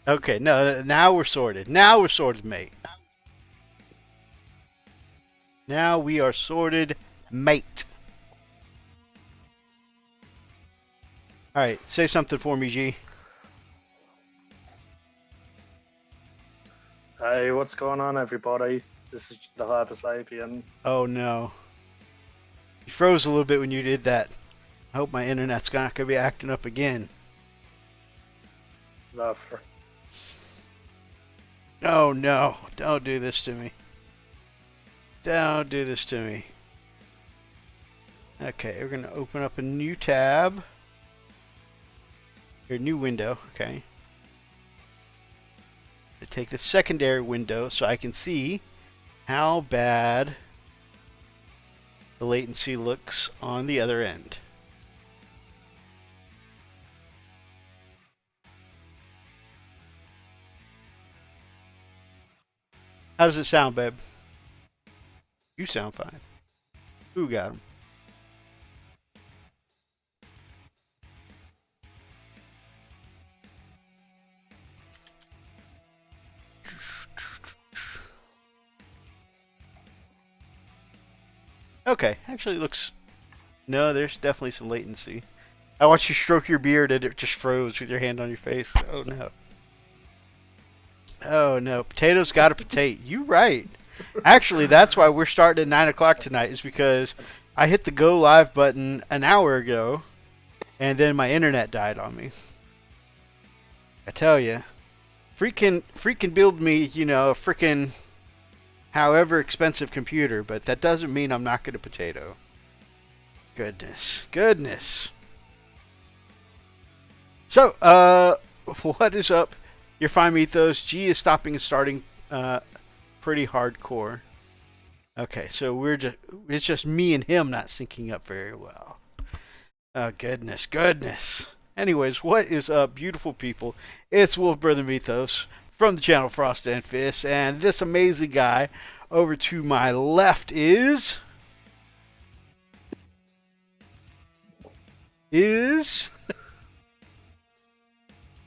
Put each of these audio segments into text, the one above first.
Okay, no, now we're sorted. Now we're sorted, mate. Now we are sorted, mate. Alright, say something for me, G. Hey, what's going on, everybody? This is G the Hypersapien. Oh no. You froze a little bit when you did that. I hope my internet's not going to be acting up again. Oh no, don't do this to me. Don't do this to me. Okay, we're going to open up a new tab. Or new window, okay. I take the secondary window so I can see how bad the latency looks on the other end. How does it sound, babe? You sound fine. Who got him? Okay, actually it looks... No, there's definitely some latency. I watched you stroke your beard and it just froze with your hand on your face. Oh no. Oh no, potatoes gotta potato. You right. Actually, that's why we're starting at 9 o'clock tonight, is because I hit the go live button an hour ago and then my internet died on me. I tell you, freaking build me, you know, a freaking however expensive computer, but that doesn't mean I'm not going to potato. Goodness, goodness. So, what is up? Your fine ethos. G is stopping and starting pretty hardcore. Okay, so it's just me and him not syncing up very well. Oh, goodness, goodness. Anyways, what is up, beautiful people? It's Wolfbrother Mythos from the channel Frost and Fist, and this amazing guy over to my left is G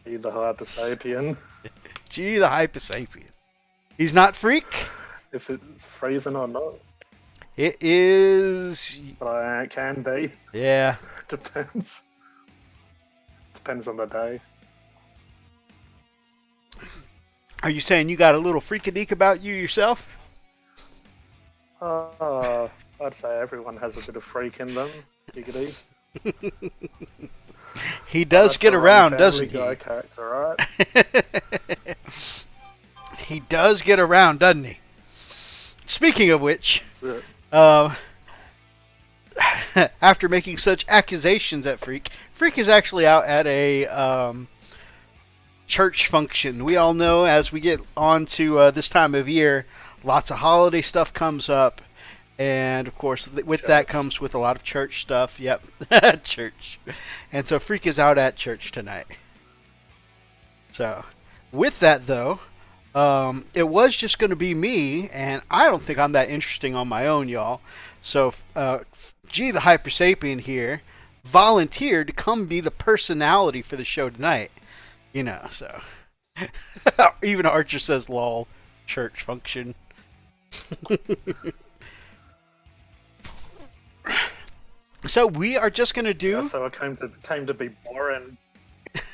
the Hypersapien. G the Hypersapien. He's not freak. If it's freezing or not. It is. But it can be. Yeah. Depends. Depends on the day. Are you saying you got a little freakadeek about you yourself? I'd say everyone has a bit of freak in them. Giggity. He does get around, doesn't he? Guy character, right? He does get around, doesn't he? Speaking of which, after making such accusations at Freak is actually out at a church function. We all know as we get on to this time of year, lots of holiday stuff comes up. And, of course, with that comes with a lot of church stuff. Yep, church. And so Freak is out at church tonight. So, with that, though, it was just going to be me, and I don't think I'm that interesting on my own, y'all. So, G the Hypersapien here volunteered to come be the personality for the show tonight. You know, so. Even Archer says, lol, church function. So we are just gonna do. Yeah, so I came to be boring.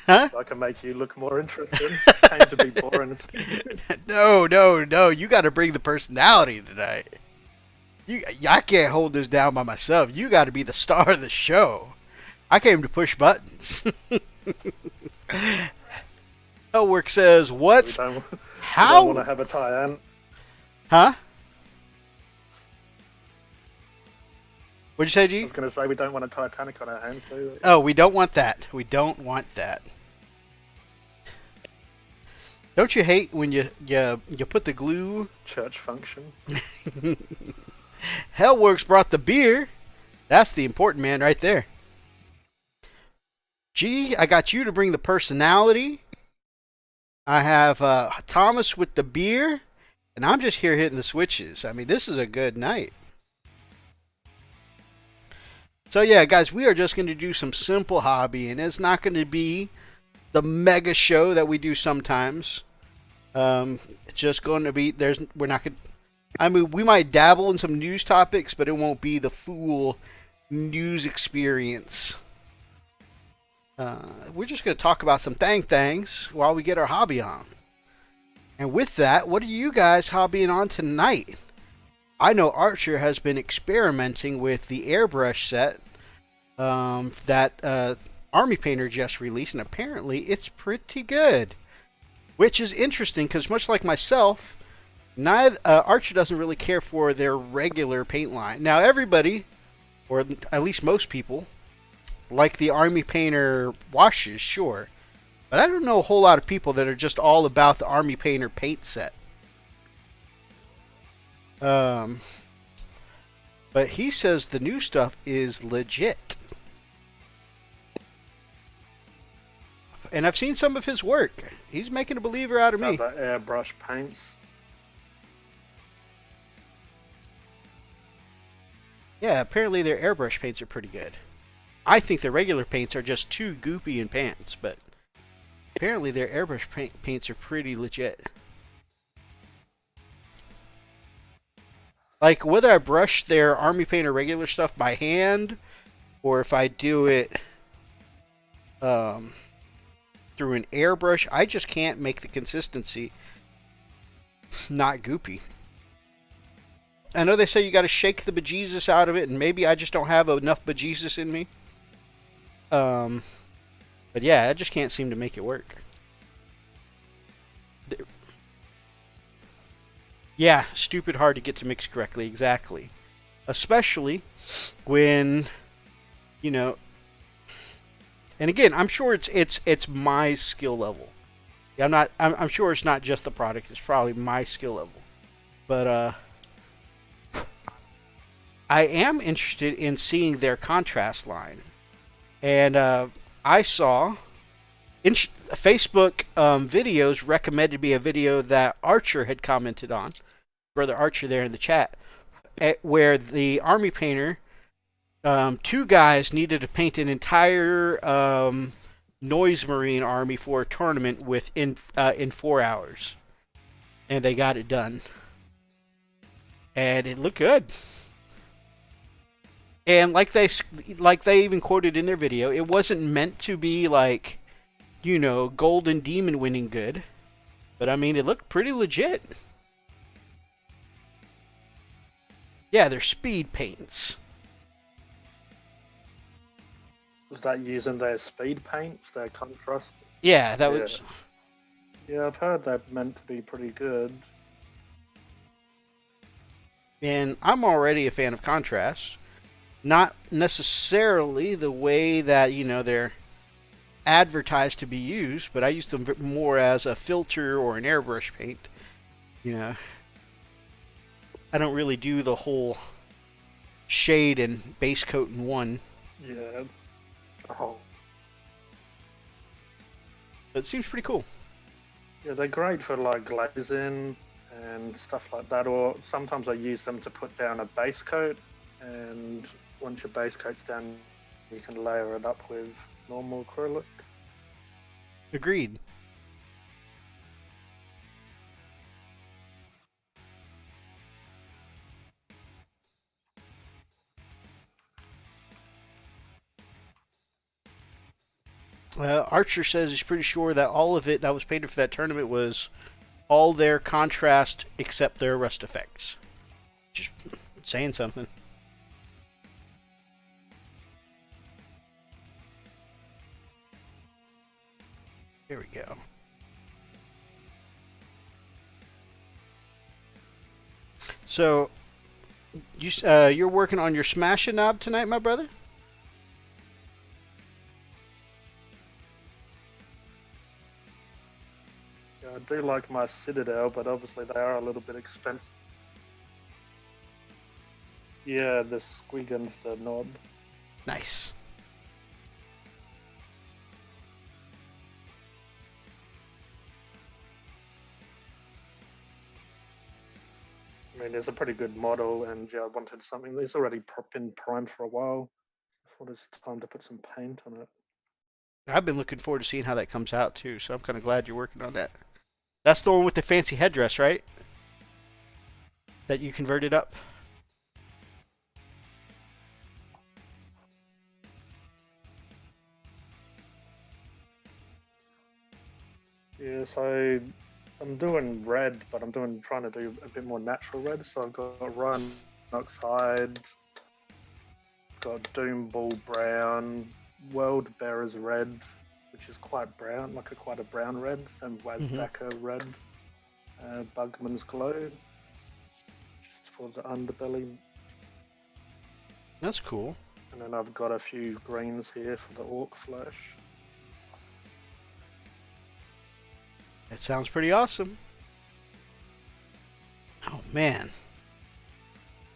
Huh? So I can make you look more interesting. Came to be boring. No. You got to bring the personality tonight. I can't hold this down by myself. You got to be the star of the show. I came to push buttons. Hellwork says, "What's how?" We don't want to have a tie-in. Huh? What'd you say, G? I was going to say we don't want a Titanic on our hands, do we? Oh, we don't want that. We don't want that. Don't you hate when you put the glue? Church function. Hellworks brought the beer. That's the important man right there. G, I got you to bring the personality. I have Thomas with the beer. And I'm just here hitting the switches. I mean, this is a good night. So yeah, guys, we are just going to do some simple hobby, and it's not going to be the mega show that we do sometimes. It's just going to be we're not going. I mean, we might dabble in some news topics, but it won't be the full news experience. We're just going to talk about some things while we get our hobby on. And with that, what are you guys hobbying on tonight? I know Archer has been experimenting with the airbrush set that Army Painter just released, and apparently it's pretty good. Which is interesting because, much like myself, Archer doesn't really care for their regular paint line. Now, everybody, or at least most people, like the Army Painter washes, sure. But I don't know a whole lot of people that are just all about the Army Painter paint set. But he says the new stuff is legit. And I've seen some of his work. He's making a believer out of me. The airbrush paints. Yeah, apparently their airbrush paints are pretty good. I think their regular paints are just too goopy in pants, but apparently their airbrush paints are pretty legit. Like, whether I brush their Army Painter regular stuff by hand, or if I do it through an airbrush, I just can't make the consistency not goopy. I know they say you got to shake the bejesus out of it, and maybe I just don't have enough bejesus in me. But yeah, I just can't seem to make it work. Yeah, stupid hard to get to mix correctly, exactly. Especially when, you know, and again, I'm sure it's my skill level. Yeah, I'm sure it's not just the product, it's probably my skill level. But I am interested in seeing their contrast line. And I saw Facebook videos recommended me a video that Archer had commented on, Brother Archer there in the chat, where the Army Painter, two guys needed to paint an entire Noise Marine army for a tournament in 4 hours, and they got it done, and it looked good. And like they even quoted in their video, it wasn't meant to be like, you know, Golden Demon winning good. But I mean, it looked pretty legit. Yeah, they're speed paints. Was that using their speed paints, their contrast? Yeah, that was... Yeah, I've heard they're meant to be pretty good. And I'm already a fan of contrast. Not necessarily the way that, you know, they're advertised to be used, but I use them more as a filter or an airbrush paint. You know, I don't really do the whole shade and base coat in one. Yeah. Oh. But it seems pretty cool. Yeah, they're great for like glazing and stuff like that, or sometimes I use them to put down a base coat, and once your base coat's down, you can layer it up with normal acrylic. Agreed. Archer says he's pretty sure that all of it that was painted for that tournament was all their contrast except their rust effects. Just saying something. There we go. So, you're working on your Smasha knob tonight, my brother? Yeah, I do like my Citadel, but obviously they are a little bit expensive. Yeah, the squig and the knob. Nice. I mean, it's a pretty good model, and yeah, I wanted something that's already been primed for a while. I thought it's time to put some paint on it. I've been looking forward to seeing how that comes out too, so I'm kind of glad you're working on that. That's the one with the fancy headdress, right? That you converted up? Yeah, so I'm doing red, but trying to do a bit more natural red. So I've got Rhino Oxide, got Doom Ball brown, World Bearers red, which is quite brown, like quite a brown red, then Wazdaka red, Bugman's Glow, just for the underbelly. That's cool. And then I've got a few greens here for the Orc Flash. That sounds pretty awesome. Oh man.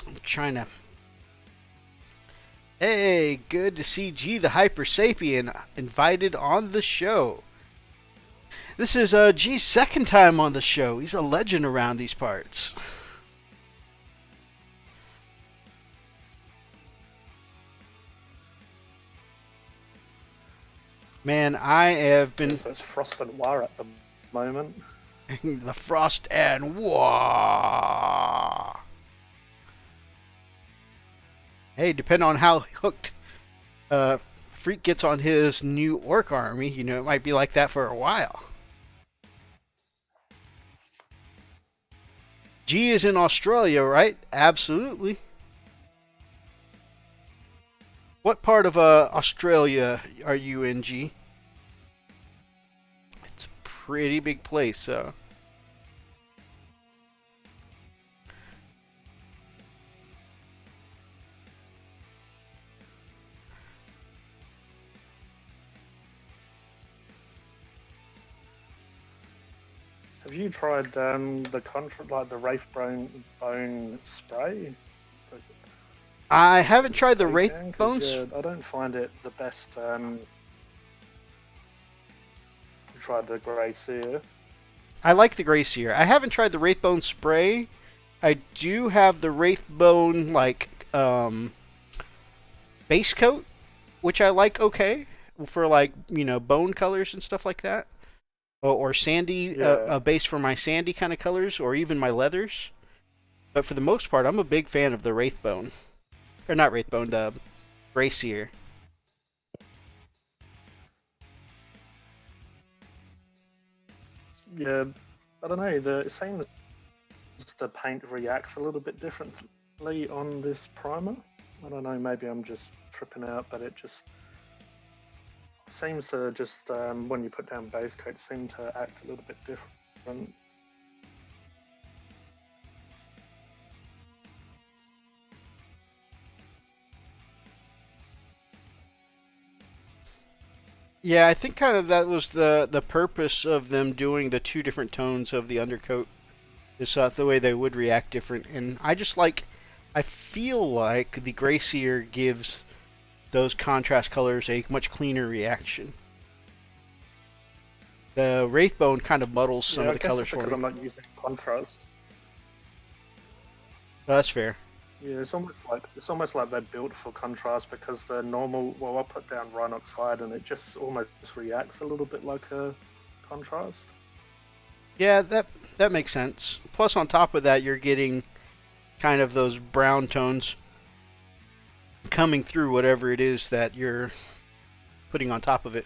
I'm trying to... Hey, good to see G the Hypersapien invited on the show. This is G's second time on the show. He's a legend around these parts. Man, I have been... So it's Frost and War at the moment. The Frost and War. Hey, depending on how hooked Freak gets on his new orc army, you know, it might be like that for a while. G is in Australia, right? Absolutely. What part of Australia are you in, G? It's a pretty big place, so... Have you tried the Wraith Bone spray? I haven't tried the Wraith Bones. Yeah, I don't find it the best. You tried the Grey Seer. I like the Grey Seer. I haven't tried the Wraith Bone spray. I do have the Wraith Bone base coat, which I like okay for bone colors and stuff like that. Or sandy, a base for my sandy kind of colors, or even my leathers. But for the most part, I'm a big fan of the Wraithbone. Or not Wraithbone, the Grey Seer. Yeah, I don't know. It seems the paint reacts a little bit differently on this primer. I don't know, maybe I'm just tripping out, but it just... seems to just, when you put down base coat, seem to act a little bit different. Yeah, I think kind of that was the purpose of them doing the two different tones of the undercoat. Is the way they would react different. And I feel like the Grey Seer gives those contrast colors a much cleaner reaction. The Wraithbone kind of muddles some of the colors for me. I'm not using contrast. Oh, that's fair. Yeah, it's almost like they're built for contrast, because the normal... Well, I'll put down Rhinox Hide and it just almost reacts a little bit like a contrast. Yeah, that makes sense. Plus, on top of that, you're getting kind of those brown tones coming through whatever it is that you're putting on top of it.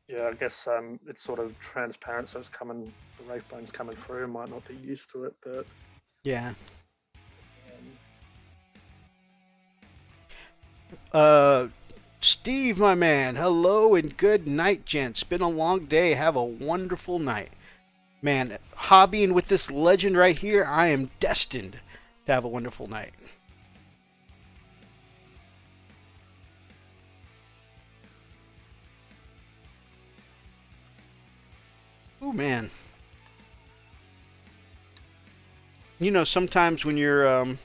Yeah, I guess it's sort of transparent, so the Wraithbone's coming through. Might not be used to it, but yeah. Steve, my man, hello and good night, gents. Been a long day. Have a wonderful night. Man, hobbying with this legend right here, I am destined to have a wonderful night. Oh, man. You know, sometimes when you're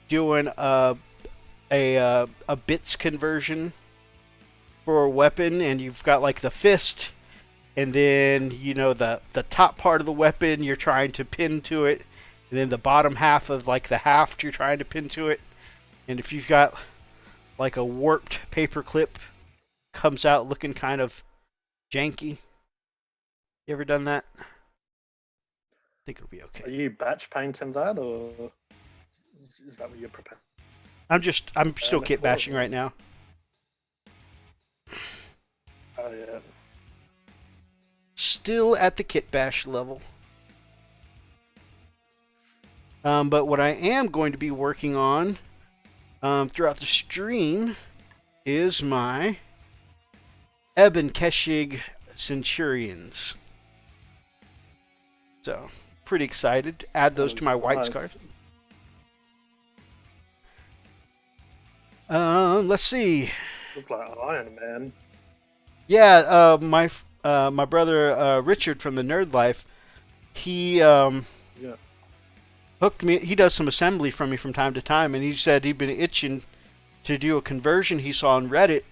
doing a bits conversion for a weapon, and you've got like the fist, and then the top part of the weapon you're trying to pin to it, and then the bottom half of like the haft you're trying to pin to it, And if you've got like a warped paperclip, comes out looking kind of janky. You ever done that? I think it'll be okay. Are you batch painting that, or is that what you're preparing? I'm still kit bashing right now. Oh yeah. Still at the kit bash level. But what I am going to be working on throughout the stream is my Ebon Kheshing Centurions. So, pretty excited to add those to my white scarf. Let's see. Look like Iron Man. Yeah, my brother Richard from the Nerd Life, he hooked me. He does some assembly from me from time to time, and he said he'd been itching to do a conversion he saw on Reddit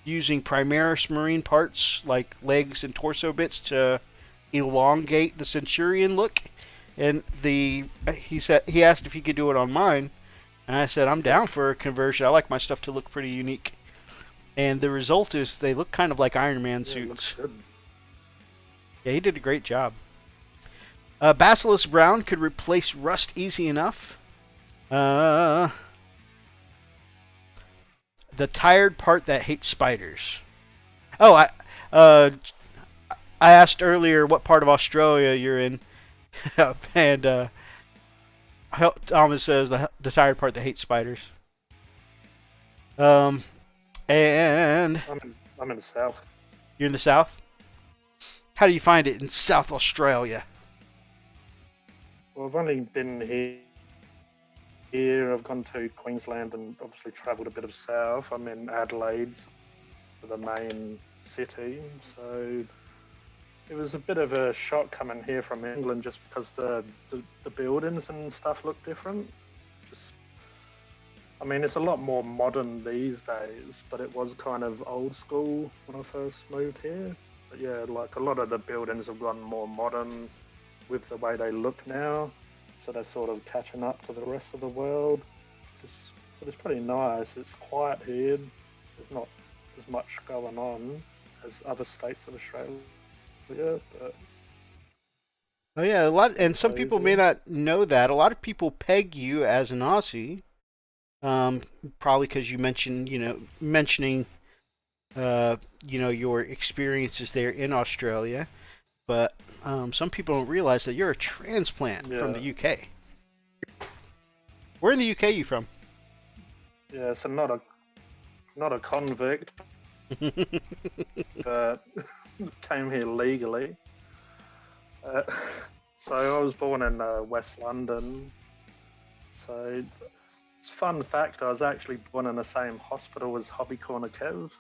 using Primaris Marine parts like legs and torso bits to elongate the Centurion look. And he asked if he could do it on mine, and I said I'm down for a conversion. I like my stuff to look pretty unique. And the result is they look kind of like Iron Man suits. Yeah, he did a great job. Basilisk Brown could replace Rust easy enough. The tired part that hates spiders. Oh, I asked earlier what part of Australia you're in, and Thomas says the tired part that hates spiders. And I'm in the south. You're in the south? How do you find it in South Australia? Well, I've only been here. I've gone to Queensland and obviously travelled a bit of south. I'm in Adelaide, the main city. So it was a bit of a shock coming here from England just because the buildings and stuff look different. I mean, it's a lot more modern these days, but it was kind of old school when I first moved here. But yeah, like a lot of the buildings have gone more modern with the way they look now. So they're sort of catching up to the rest of the world. But it's pretty nice. It's quiet here. There's not as much going on as other states of Australia. But oh yeah, and some people may not know that. A lot of people peg you as an Aussie. Probably because you mentioning, your experiences there in Australia, but some people don't realize that you're a transplant from the UK. Where in the UK are you from? Yeah, so not a convict, but came here legally. So I was born in West London. So. Fun fact, I was actually born in the same hospital as Hobby Corner Kev.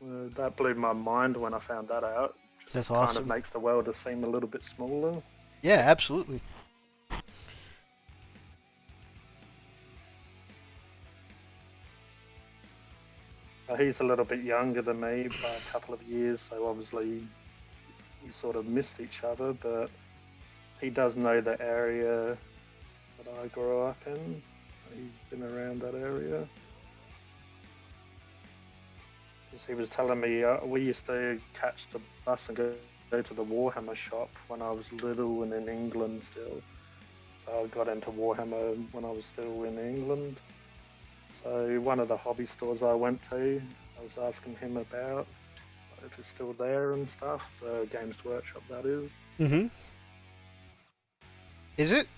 That blew my mind when I found that out. That's awesome. Kind of makes the world seem a little bit smaller. Yeah, absolutely. He's a little bit younger than me by a couple of years, so obviously we sort of missed each other, but he does know the area that I grew up in. He's been around that area. He was telling me we used to catch the bus and go to the Warhammer shop when I was little and in England still. So I got into Warhammer when I was still in England. So one of the hobby stores I went to, I was asking him about if it's still there and stuff. The Games Workshop, that is. Mm-hmm. Is it?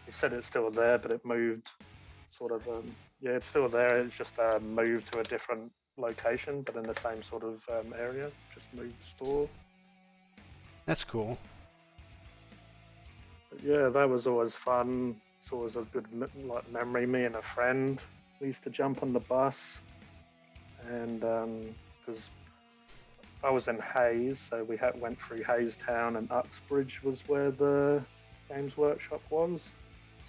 He said it's still there, but it moved sort of, yeah, it's still there. It's just moved to a different location, but in the same sort of area, just moved store. That's cool. But yeah, that was always fun. It's always a good memory. Me and a friend, we used to jump on the bus, and because I was in Hayes, so we went through Hayes Town, and Uxbridge was where the Games Workshop was.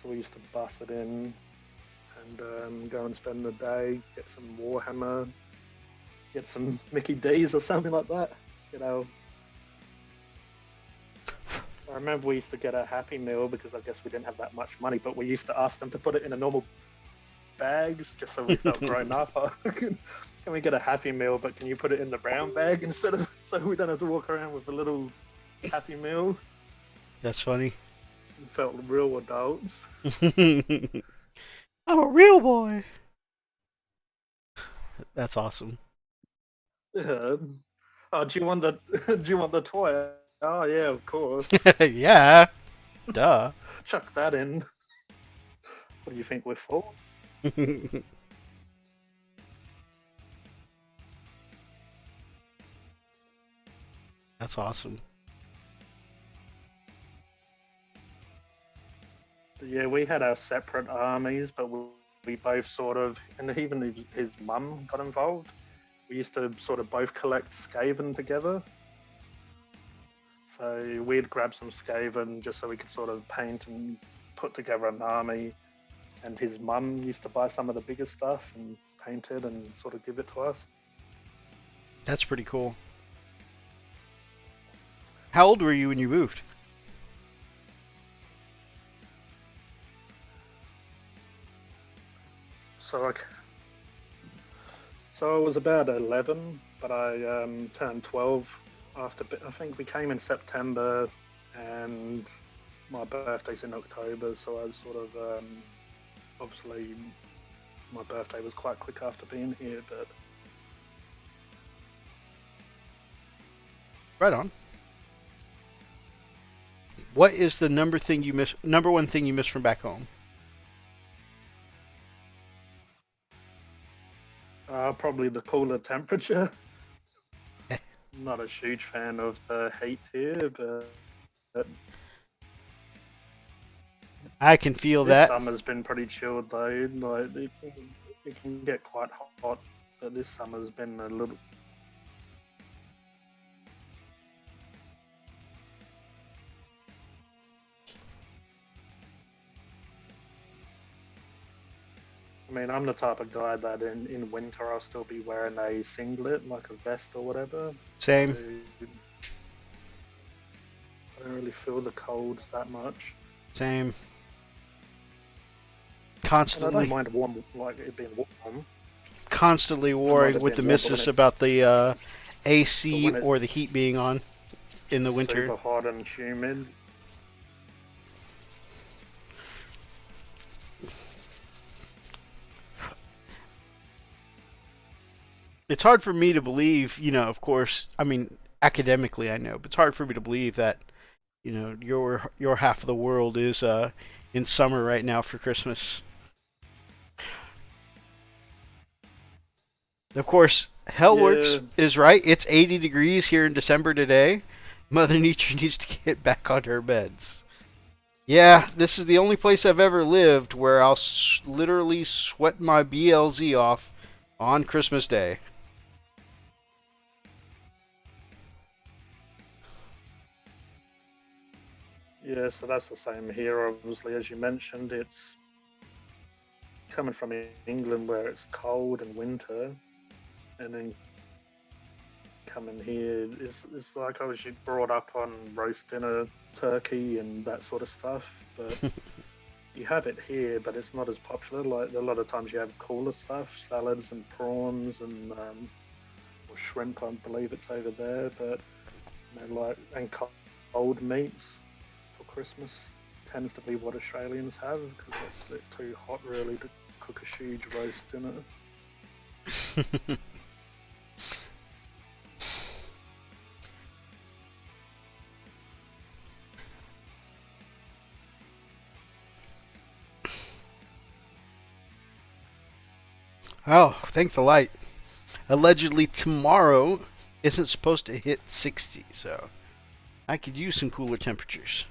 So we used to bus it in and go and spend the day, get some Warhammer, get some Mickey D's or something like that. I remember we used to get a Happy Meal because I guess we didn't have that much money, but we used to ask them to put it in a normal bags just so we felt grown up. Can we get a Happy Meal, but can you put it in the brown bag instead of so we don't have to walk around with a little Happy Meal? That's funny. We felt real adults. I'm a real boy. That's awesome. Yeah. Oh, do you want the toy? Oh yeah, of course. Yeah. Duh. Chuck that in. What do you think we're for? That's awesome. Yeah, we had our separate armies, but we both sort of, and even his mum got involved. We used to sort of both collect Skaven together. So we'd grab some Skaven just so we could sort of paint and put together an army. And his mum used to buy some of the bigger stuff and paint it and sort of give it to us. That's pretty cool. How old were you when you moved? So I was about 11, but I turned 12 after. I think we came in September, and my birthday's in October. So I was sort of obviously my birthday was quite quick after being here, but Right on. What is the number one thing you miss from back home? probably the cooler temperature. Not a huge fan of the heat here, but I can feel this that. summer's been pretty chilled though. Like it can get quite hot, but this summer's been a little. I mean, I'm the type of guy that in winter I'll still be wearing a singlet, like a vest or whatever. Same. So I don't really feel the colds that much. Same. And I Constantly, don't mind warm, like it being warm. constantly warring with the missus about the AC or the heat being on in the winter. Super hot and humid. It's hard for me to believe, of course, I mean, academically I know, but it's hard for me to believe that, your half of the world is in summer right now for Christmas. Of course, Hellworks is right. It's 80 degrees here in December today. Mother Nature needs to get back on her beds. Yeah, this is the only place I've ever lived where I'll literally sweat my BLZ off on Christmas Day. Yeah, so that's the same here. Obviously, as you mentioned, it's coming from England where it's cold and winter, and then coming here it's like I was brought up on roast dinner, turkey, and that sort of stuff. But you have it here, but it's not as popular. Like a lot of times, you have cooler stuff, salads and prawns and or shrimp. I believe it's over there, but and cold meats. Christmas tends to be what Australians have because it's too hot really to cook a huge roast dinner. Oh, thank the light. Allegedly tomorrow isn't supposed to hit 60, so I could use some cooler temperatures.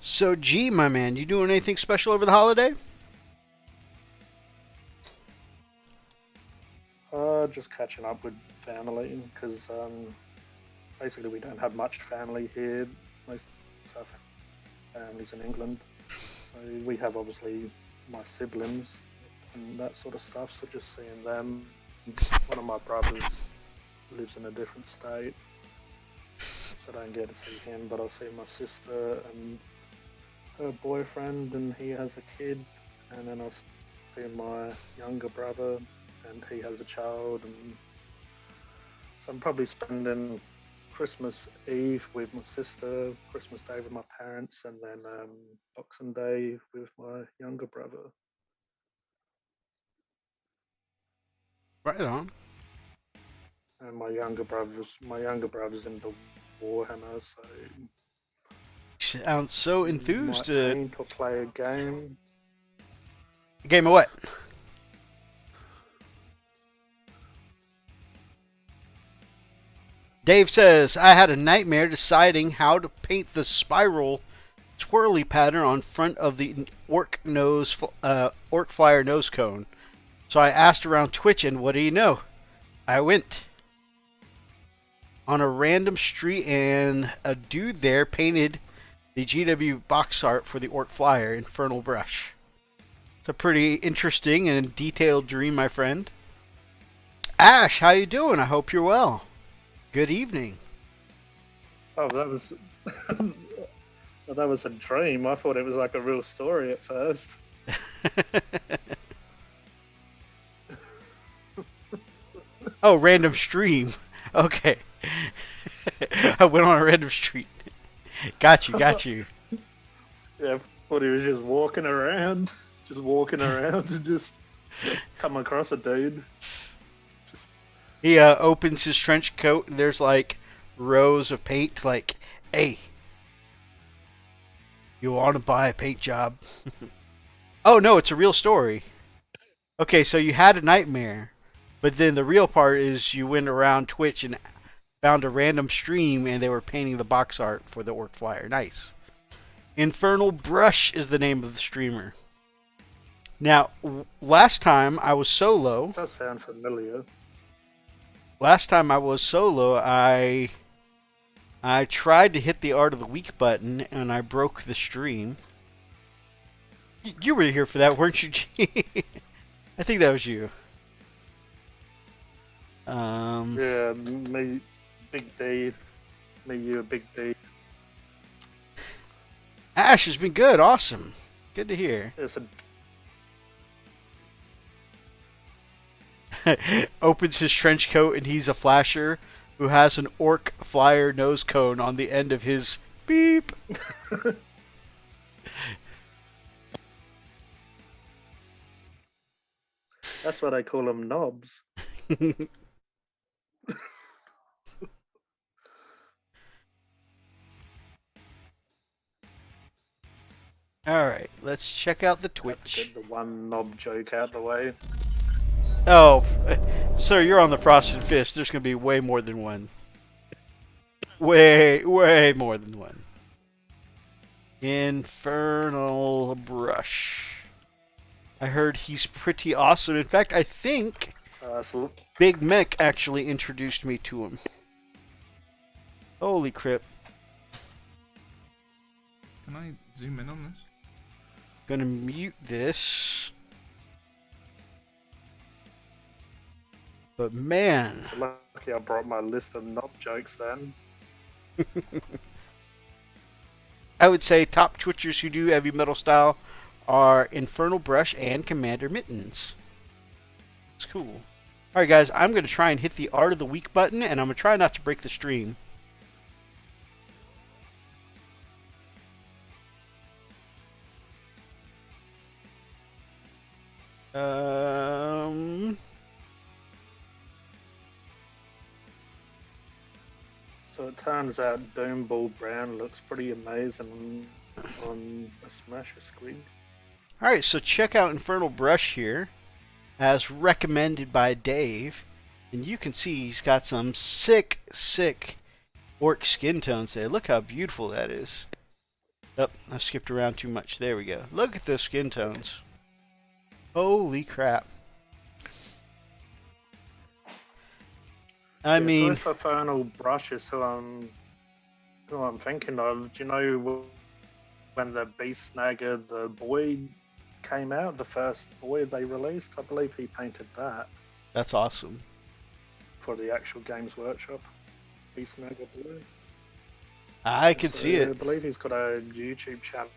So, G, my man, you doing anything special over the holiday? Just catching up with family because basically we don't have much family here. Most of our family's in England. So we have obviously my siblings, and that sort of stuff. So just seeing them. One of my brothers lives in a different state, so I don't get to see him, but I'll see my sister and her boyfriend, and he has a kid, and then I'll see my younger brother, and he has a child, and so I'm probably spending Christmas Eve with my sister, Christmas Day with my parents, and then Boxing Day with my younger brother. Right on. And my younger brother's into Warhammer, so Sounds so enthused. might paint or play a game. A game of what? Dave says, I had a nightmare deciding how to paint the spiral twirly pattern on front of the orc flyer nose cone. So I asked around Twitch, and what do you know? I went on a random street, and a dude there painted the GW box art for the orc flyer, Infernal Brush. It's a pretty interesting and detailed dream, my friend. Ash, how you doing? I hope you're well. Good evening. Oh, that was that was a dream. I thought it was like a real story at first. Oh, random stream. Okay. I went on a random street. Got you. Yeah, I thought he was just walking around and just come across a dude. He opens his trench coat, and there's like rows of paint. Like, hey, you want to buy a paint job? Oh no, it's a real story. Okay, so you had a nightmare, but then the real part is you went around Twitch and found a random stream, and they were painting the box art for the orc flyer. Nice. Infernal Brush is the name of the streamer. Now, last time I was solo. That sounds familiar. Last time I was solo, I tried to hit the Art of the Week button, and I broke the stream. You were here for that, weren't you, G? I think that was you. Yeah, me, Big D. Me, you, Big D. Ash has been good. Awesome. Good to hear. It's a Opens his trench coat, and he's a flasher who has an orc flyer nose cone on the end of his beep. That's what I call them, knobs. Alright, let's check out the Have to Twitch. get the one knob joke out the way. Oh, sir, you're on the Frosted Fist. There's going to be way more than one. Way more than one. Infernal Brush. I heard he's pretty awesome. In fact, I think Big Mick actually introduced me to him. Holy crap. Can I zoom in on this? Gonna mute this. But man. Lucky I brought my list of knob jokes then. I would say top Twitchers who do heavy metal style are Infernal Brush and Commander Mittens. It's cool. Alright guys, I'm going to try and hit the Art of the Week button, and I'm going to try not to break the stream. So it turns out Doomball Brown looks pretty amazing on a Smasha Squig. Alright, so check out Infernal Brush here, as recommended by Dave. And you can see he's got some sick orc skin tones there. Look how beautiful that is. Oh, I skipped around too much. There we go. Look at those skin tones. Holy crap. I mean, So Infernal Brush is who I'm thinking of. Do you know when the Beast Snagger, the boy, came out, the first boy they released, I believe he painted that That's awesome. for the actual Games Workshop. Beast Naga Blue. I could see I it. believe he's got a YouTube channel.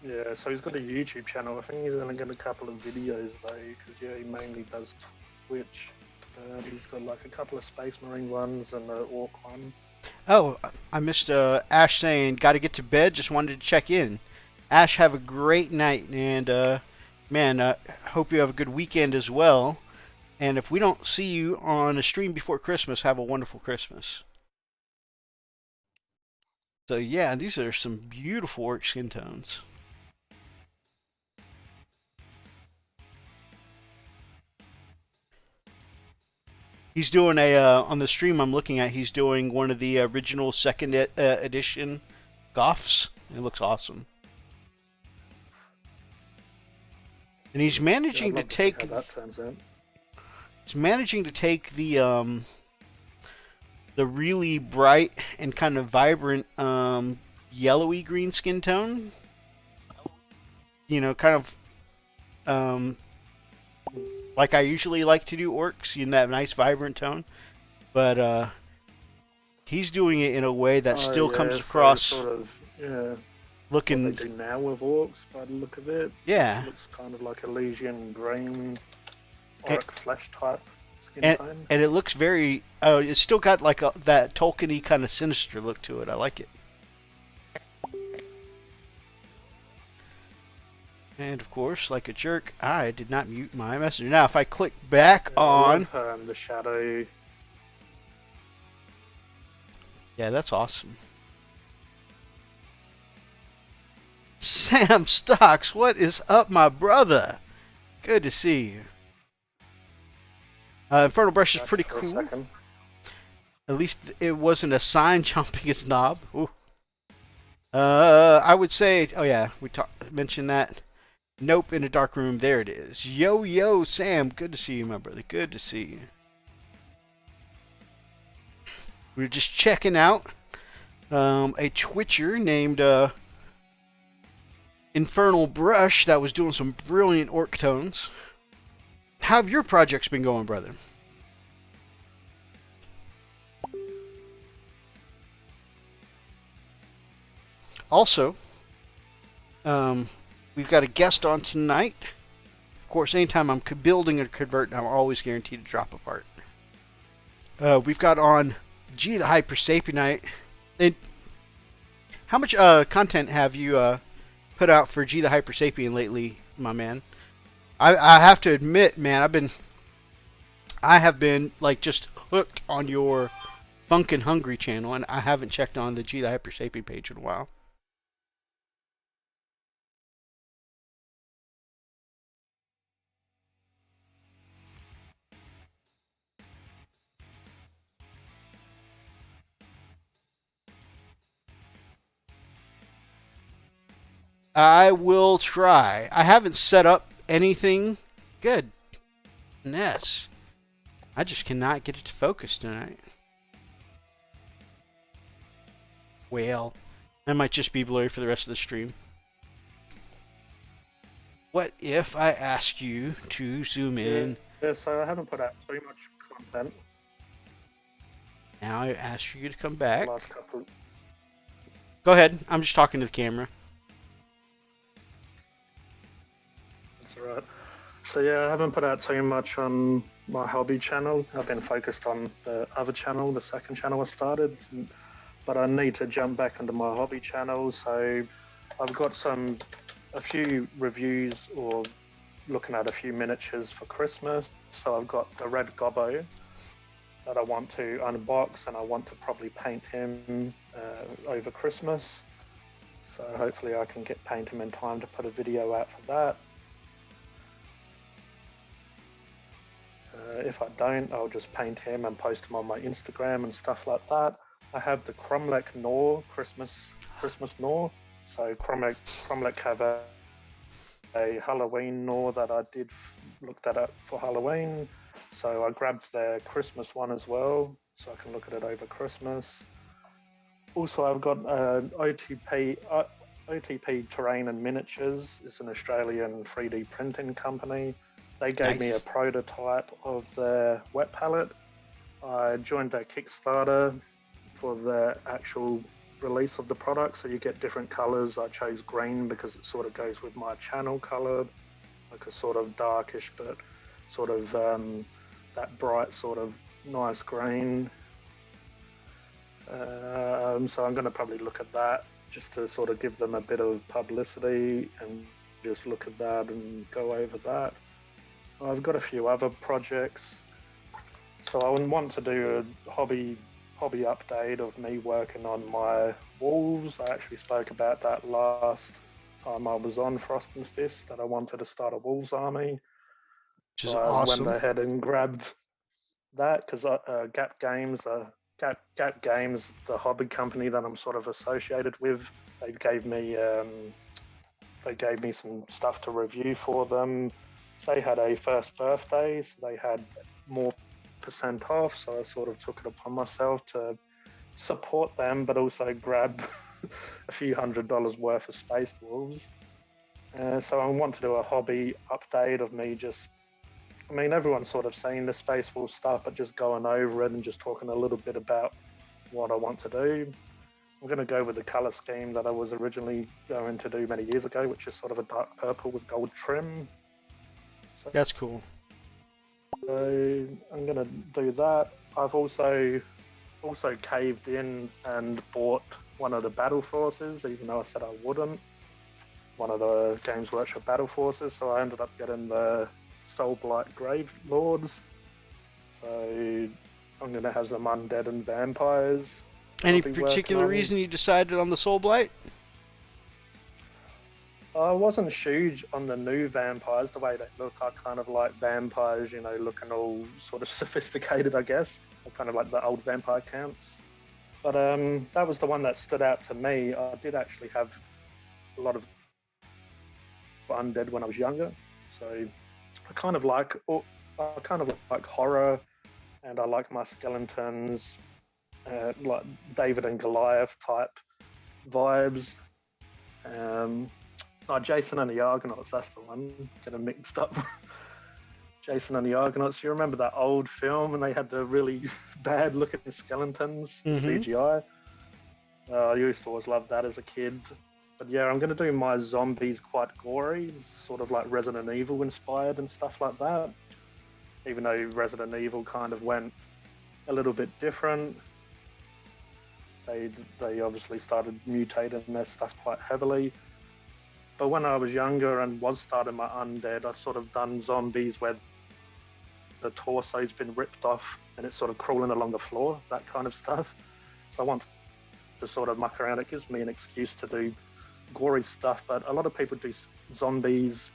Yeah, so he's got a YouTube channel. I think he's going to get a couple of videos though, because he mainly does Twitch. He's got like a couple of Space Marine ones and an Orc one. Oh, I missed Ash saying, got to get to bed, just wanted to check in. Ash, have a great night, and man, hope you have a good weekend as well. And if we don't see you on a stream before Christmas, have a wonderful Christmas. So yeah, these are some beautiful orc skin tones. He's doing a on the stream I'm looking at. He's doing one of the original second edition Goths. It looks awesome, and he's managing to take. How that turns out. He's managing to take the really bright and kind of vibrant yellowy green skin tone. You know, kind of like I usually like to do orcs in that nice vibrant tone, but he's doing it in a way that still comes across sort of, looking. What they do now with orcs, by the look of it. Yeah. It looks kind of like Elysian green orc flesh type skin tone. And it looks very. Oh, it's still got like that Tolkien-y kind of sinister look to it. I like it. And of course, like a jerk, I did not mute my messenger. Now, if I click back on, I love, the shadow. Yeah, that's awesome. Sam Stocks, what is up, my brother? Good to see you. Infernal Brush is pretty cool. At least it wasn't a sign jumping its knob. Ooh. I would say, oh yeah, we mentioned that. Nope, in a dark room. There it is. Yo, Sam. Good to see you, my brother. Good to see you. We were just checking out a Twitcher named Infernal Brush that was doing some brilliant orc tones. How have your projects been going, brother? Also, we've got a guest on tonight. Of course, anytime I'm building a convert, I'm always guaranteed to drop a part. We've got on G the Hypersapien. And how much content have you put out for G the Hypersapien lately, my man? I have to admit, man, I have been like just hooked on your Funkin' Hungry channel, and I haven't checked on the G the Hypersapien page in a while. I will try. I haven't set up anything. Goodness. I just cannot get it to focus tonight. Well, I might just be blurry for the rest of the stream. What if I ask you to zoom in? Yeah, so I haven't put out too much content. Now I ask you to come back. Last couple. Go ahead. I'm just talking to the camera. That's alright. So yeah, I haven't put out too much on my hobby channel. I've been focused on the other channel, the second channel I started. But I need to jump back into my hobby channel. So I've got a few reviews or looking at a few miniatures for Christmas. So I've got the red gobbo that I want to unbox, and I want to probably paint him over Christmas. So hopefully I can paint him in time to put a video out for that. If I don't, I'll just paint him and post him on my Instagram and stuff like that. I have the Cromlech Gnaw Christmas Gnaw. So Cromlech have a Halloween Gnaw that I looked at it for Halloween. So I grabbed their Christmas one as well, so I can look at it over Christmas. Also, I've got an OTP Terrain and Miniatures is an Australian 3D printing company. They gave me a prototype of their wet palette. I joined their Kickstarter for the actual release of the product, so you get different colors. I chose green because it sort of goes with my channel color, like a sort of darkish but sort of that bright sort of nice green. So I'm going to probably look at that just to sort of give them a bit of publicity and just look at that and go over that. I've got a few other projects. So I would want to do a hobby update of me working on my wolves. I actually spoke about that last time I was on Frost and Fist, that I wanted to start a wolves army. Which is so awesome. I went ahead and grabbed that because Gap Games, the hobby company that I'm sort of associated with, they gave me some stuff to review for them. They had a first birthday, so they had more % off, so I sort of took it upon myself to support them, but also grab a few $100s worth of Space Wolves. So I want to do a hobby update of me just, I mean, everyone's sort of saying the Space Wolves stuff, but just going over it and just talking a little bit about what I want to do. I'm going to go with the colour scheme that I was originally going to do many years ago, which is sort of a dark purple with gold trim. So, that's cool. So I'm going to do that. I've also caved in and bought one of the Battle Forces, even though I said I wouldn't. One of the Games Workshop Battle Forces, so I ended up getting the Soulblight Grave Lords. So I'm going to have some undead and vampires. Any particular reason you decided on the Soulblight? I wasn't huge on the new vampires, the way they look. I kind of like vampires, you know, looking all sort of sophisticated, I guess. I kind of like the old vampire counts. But that was the one that stood out to me. I did actually have a lot of undead when I was younger, so I kind of like horror, and I like my skeletons, like David and Goliath type vibes. Jason and the Argonauts, that's the one. Getting mixed up. Jason and the Argonauts. You remember that old film and they had the really bad looking skeletons, CGI? I used to always love that as a kid. But yeah, I'm going to do my zombies quite gory, sort of like Resident Evil inspired and stuff like that. Even though Resident Evil kind of went a little bit different. They obviously started mutating their stuff quite heavily. But when I was younger and was starting my undead, I sort of done zombies where the torso's been ripped off and it's sort of crawling along the floor, that kind of stuff. So I want to sort of muck around. It gives me an excuse to do gory stuff, but a lot of people do zombies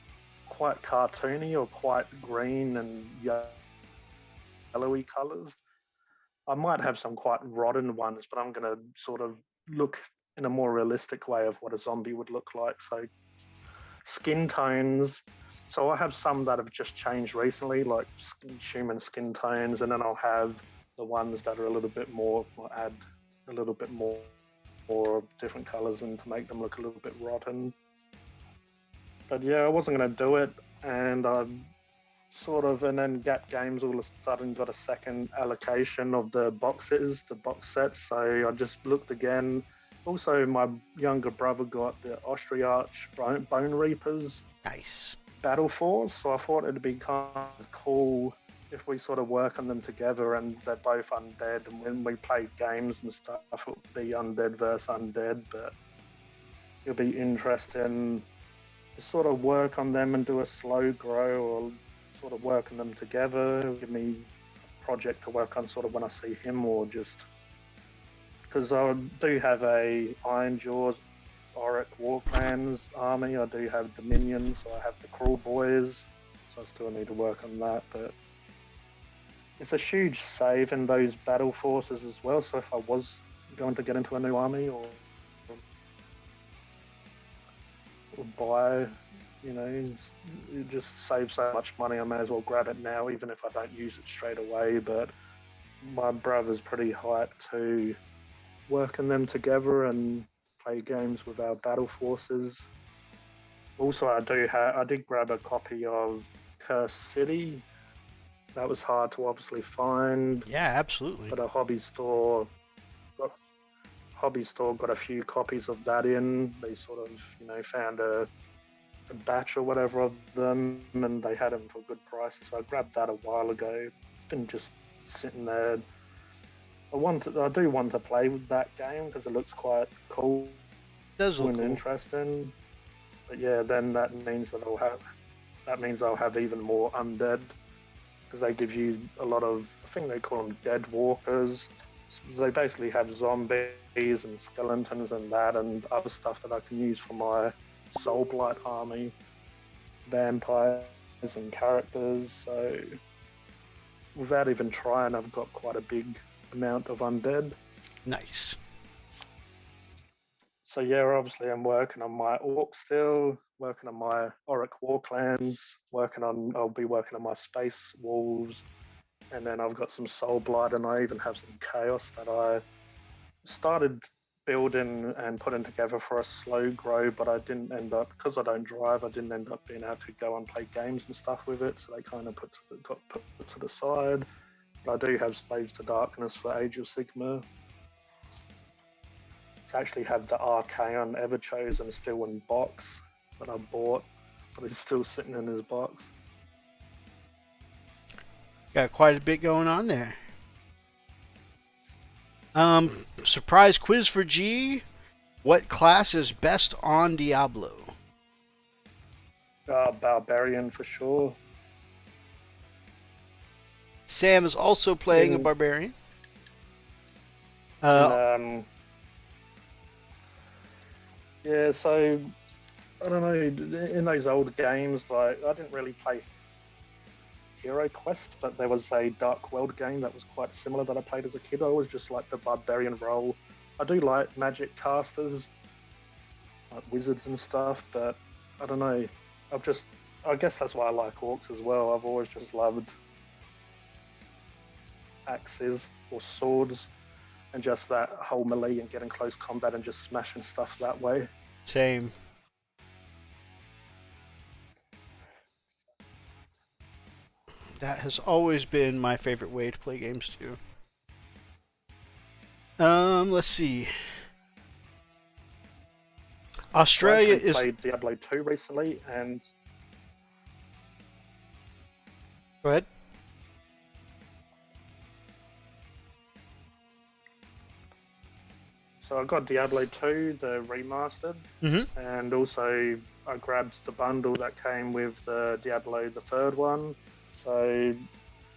quite cartoony or quite green and yellowy colours. I might have some quite rotten ones, but I'm going to sort of look in a more realistic way of what a zombie would look like. So skin tones. So I have some that have just changed recently, like human skin tones, and then I'll have the ones that are a little bit more, or add a little bit more different colors and to make them look a little bit rotten. But yeah, I wasn't going to do it, and and then Gap Games all of a sudden got a second allocation of the boxes, the box sets, so I just looked again. Also, my younger brother got the Austriarch Bone Reapers Battle Force, so I thought it'd be kind of cool if we sort of work on them together, and they're both undead, and when we play games and stuff, it would be undead versus undead, but it'll be interesting to sort of work on them and do a slow grow, or sort of work on them together. It'll give me a project to work on sort of when I see him, or just because I do have a Iron Jaws Auric Warclans army. I do have Dominion, so I have the Cruel Boys, so I still need to work on that. But it's a huge save in those battle forces as well. So if I was going to get into a new army or buy, you know, it just saves so much money. I may as well grab it now, even if I don't use it straight away. But my brother's pretty hyped to working them together and play games with our battle forces. Also, I did grab a copy of Cursed City. That was hard to obviously find, Yeah, absolutely. but a hobby store got a few copies of that in. They sort of, found a batch or whatever of them, and they had them for good prices. So I grabbed that a while ago. It's been just sitting there. I do want to play with that game because it looks quite cool. It does look and cool. Interesting. But yeah, then that means I'll have even more undead because they give you a lot of, I think they call them dead walkers. So they basically have zombies and skeletons and that and other stuff that I can use for my Soul Blight army, vampires and characters. So without even trying, I've got quite a big amount of undead. Nice. So yeah, obviously I'm working on my orc still, working on my Auric war clans, I'll be working on my space wolves, and then I've got some soul blight, and I even have some chaos that I started building and putting together for a slow grow, but I didn't end up, because I don't drive, I didn't end up being able to go and play games and stuff with it, so they kind of got put to the side. But I do have Slaves to Darkness for Age of Sigmar. I actually have the Archaon Everchosen still in box that I bought, but it's still sitting in his box. Got quite a bit going on there. Surprise quiz for G. What class is best on Diablo? Barbarian for sure. Sam is also playing a barbarian. Yeah, so I don't know. In those old games, like I didn't really play Hero Quest, but there was a Dark World game that was quite similar that I played as a kid. I always just liked the barbarian role. I do like magic casters, like wizards and stuff, but I don't know. I guess that's why I like orcs as well. I've always just loved axes or swords and just that whole melee and getting close combat and just smashing stuff that way. Same. That has always been my favorite way to play games too. Let's see. Australia I played Diablo 2 recently, and go ahead. so I got Diablo 2, the remastered, and also I grabbed the bundle that came with the Diablo, the third one. So I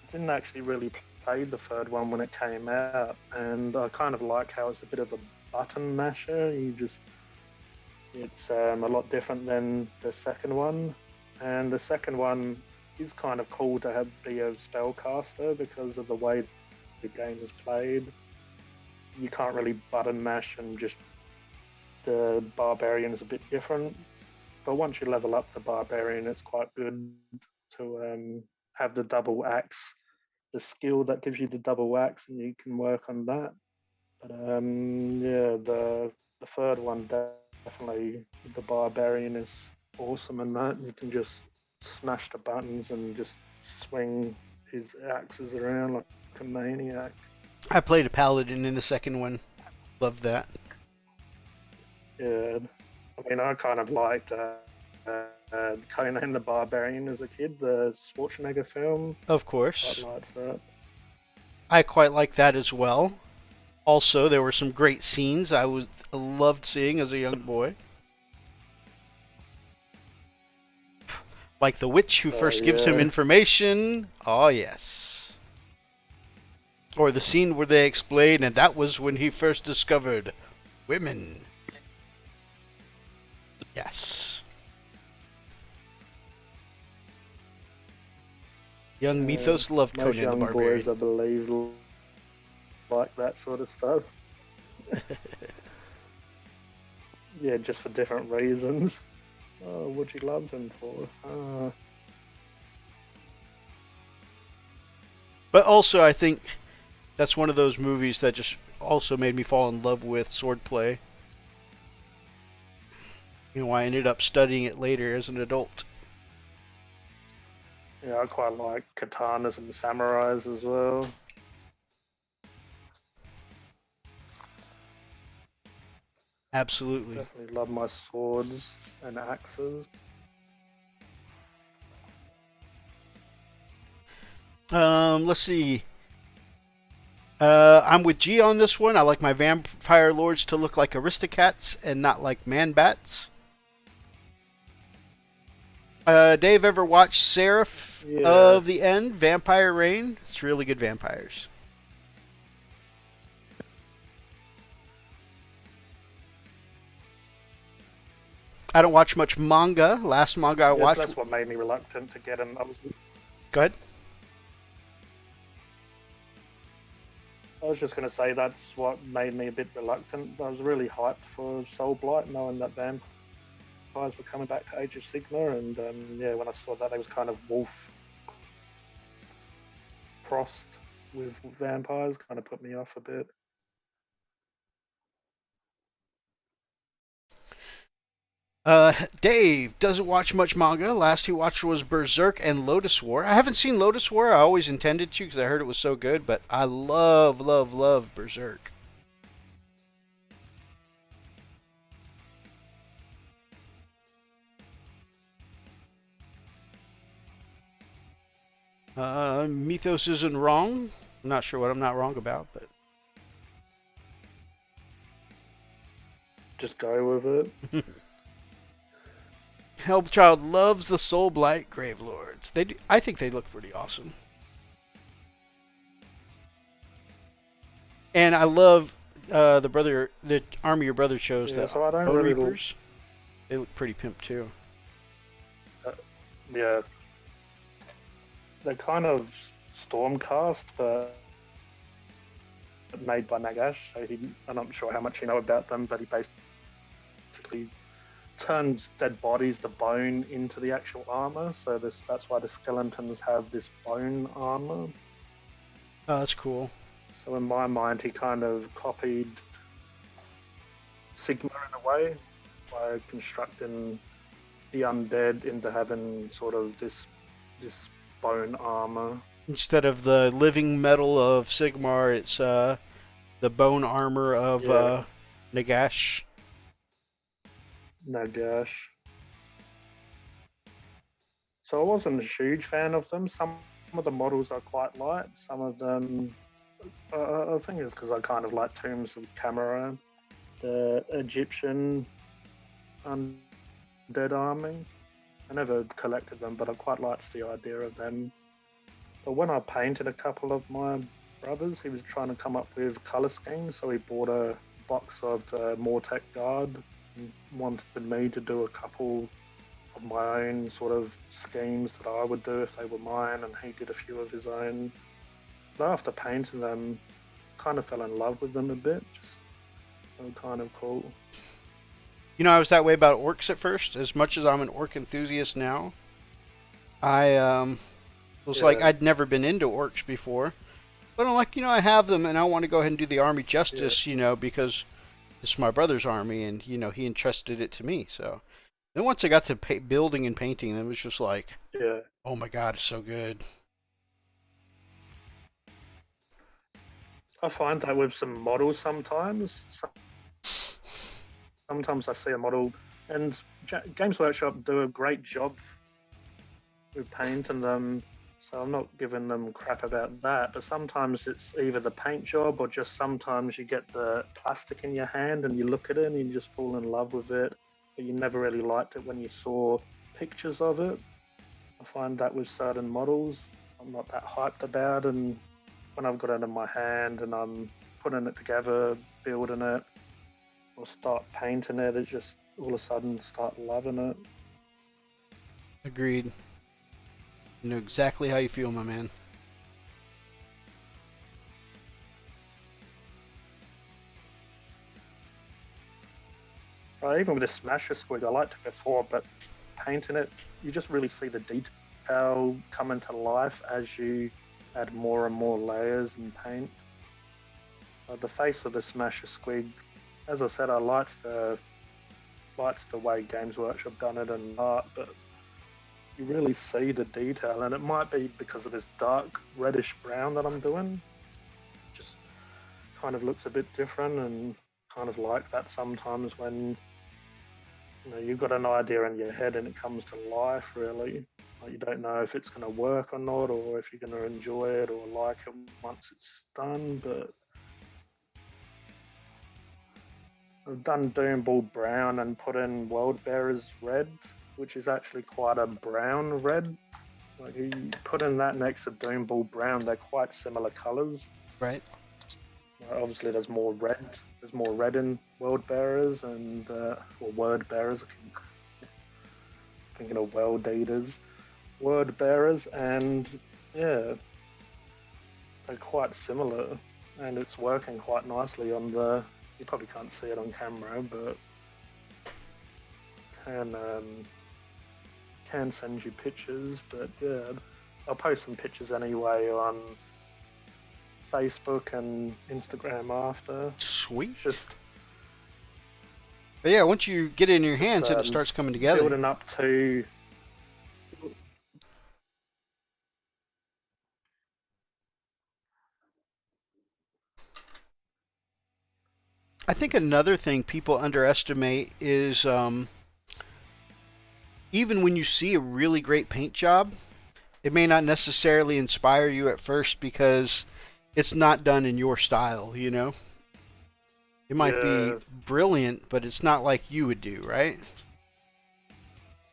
didn't actually really play the third one when it came out, and I kind of like how it's a bit of a button masher. It's a lot different than the second one, and the second one is kind of cool to be a spellcaster because of the way the game is played. You can't really button mash, and just the barbarian is a bit different. But once you level up the barbarian, it's quite good to have the double axe, the skill that gives you the double axe, and you can work on that. But yeah, the third one definitely, the barbarian is awesome in that. You can just smash the buttons and just swing his axes around like a maniac. I played a paladin in the second one. Loved that. Yeah, I mean, I kind of liked Conan the Barbarian as a kid, the Schwarzenegger film. Of course. I liked that. I quite like that as well. Also, there were some great scenes I loved seeing as a young boy. Like the witch who first gives him information. Oh, yes. Or the scene where they explain, and that was when he first discovered women. Yes. Young Mythos loved Most Conan the young Barbarian. boys, I believe, like that sort of stuff. Yeah, just for different reasons. Oh, what you loved him for? But also, I think that's one of those movies that just also made me fall in love with swordplay. You know, I ended up studying it later as an adult. Yeah, I quite like katanas and samurais as well. Absolutely. Definitely love my swords and axes. Let's see. I'm with G on this one. I like my vampire lords to look like aristocrats and not like man-bats. Dave, ever watched Seraph of the End, Vampire Reign? It's really good vampires. I don't watch much manga. Last manga I watched... That's what made me reluctant to get him. Go ahead. I was just going to say that's what made me a bit reluctant. I was really hyped for Soulblight, knowing that vampires were coming back to Age of Sigmar, and yeah, when I saw that, they was kind of wolf crossed with vampires, kind of put me off a bit. Dave doesn't watch much manga. Last he watched was Berserk and Lotus War. I haven't seen Lotus War. I always intended to because I heard it was so good, but I love Berserk. Mythos isn't wrong. I'm not sure what I'm not wrong about, but just go with it. Hellchild loves the Soulblight Gravelords. They do, I think they look pretty awesome. And I love the army your brother chose. Yeah, the so I don't Bone really Reapers. They look pretty pimp too. Yeah. They're kind of Stormcast, but made by Nagash. So I'm not sure how much you know about them, but he basically turns dead bodies, the bone, into the actual armor. So that's why the skeletons have this bone armor. Oh, that's cool. So in my mind, he kind of copied Sigma in a way by constructing the undead into having sort of this bone armor. Instead of the living metal of Sigmar, it's the bone armor of Nagash. Nagash. So I wasn't a huge fan of them. Some of the models I quite like. Some of them, I think it's because I kind of like Tombs of Cameron, the Egyptian undead army. I never collected them, but I quite liked the idea of them. But when I painted a couple of my brothers, he was trying to come up with colour schemes, so he bought a box of the Mortec Guard and wanted me to do a couple of my own sort of schemes that I would do if they were mine, and he did a few of his own. But after painting them, kind of fell in love with them a bit. Just they were kind of cool. You know, I was that way about orcs at first. As much as I'm an orc enthusiast now, I was like, I'd never been into orcs before. But I'm like, I have them, and I want to go ahead and do the army justice, because this is my brother's army, and, he entrusted it to me. So then once I got to building and painting, it was just like, oh my god, it's so good. I find that with some models sometimes. Sometimes I see a model, and Games Workshop do a great job with painting them, so I'm not giving them crap about that. But sometimes it's either the paint job or just sometimes you get the plastic in your hand and you look at it and you just fall in love with it, but you never really liked it when you saw pictures of it. I find that with certain models, I'm not that hyped about, and when I've got it in my hand and I'm putting it together, building it, or start painting it, it just all of a sudden start loving it. Agreed. I know exactly how you feel, my man. Even with the Smasha Squig, I liked it before, but painting it, you just really see the detail come into life as you add more and more layers and paint. The face of the Smasha Squig, as I said, I liked the likes the way Games Workshop done it and art, but you really see the detail, and it might be because of this dark reddish brown that I'm doing. Just kind of looks a bit different, and kind of like that sometimes when you've got an idea in your head and it comes to life. Really, like you don't know if it's going to work or not, or if you're going to enjoy it or like it once it's done. But I've done Doomball brown and put in World Bearers red, which is actually quite a brown red. Like you put in that next to Doomball brown, they're quite similar colours. Right. Obviously, there's more red. There's more red in World Bearers and or Word Bearers. Thinking of World Eaters, Word Bearers, and yeah, they're quite similar, and it's working quite nicely on the. You probably can't see it on camera, but can send you pictures. But yeah, I'll post some pictures anyway on Facebook and Instagram after. Sweet. Just but yeah, once you get it in your hands and it starts coming together. Building up to. I think another thing people underestimate is even when you see a really great paint job, it may not necessarily inspire you at first because it's not done in your style, you know? It might be brilliant, but it's not like you would do, right?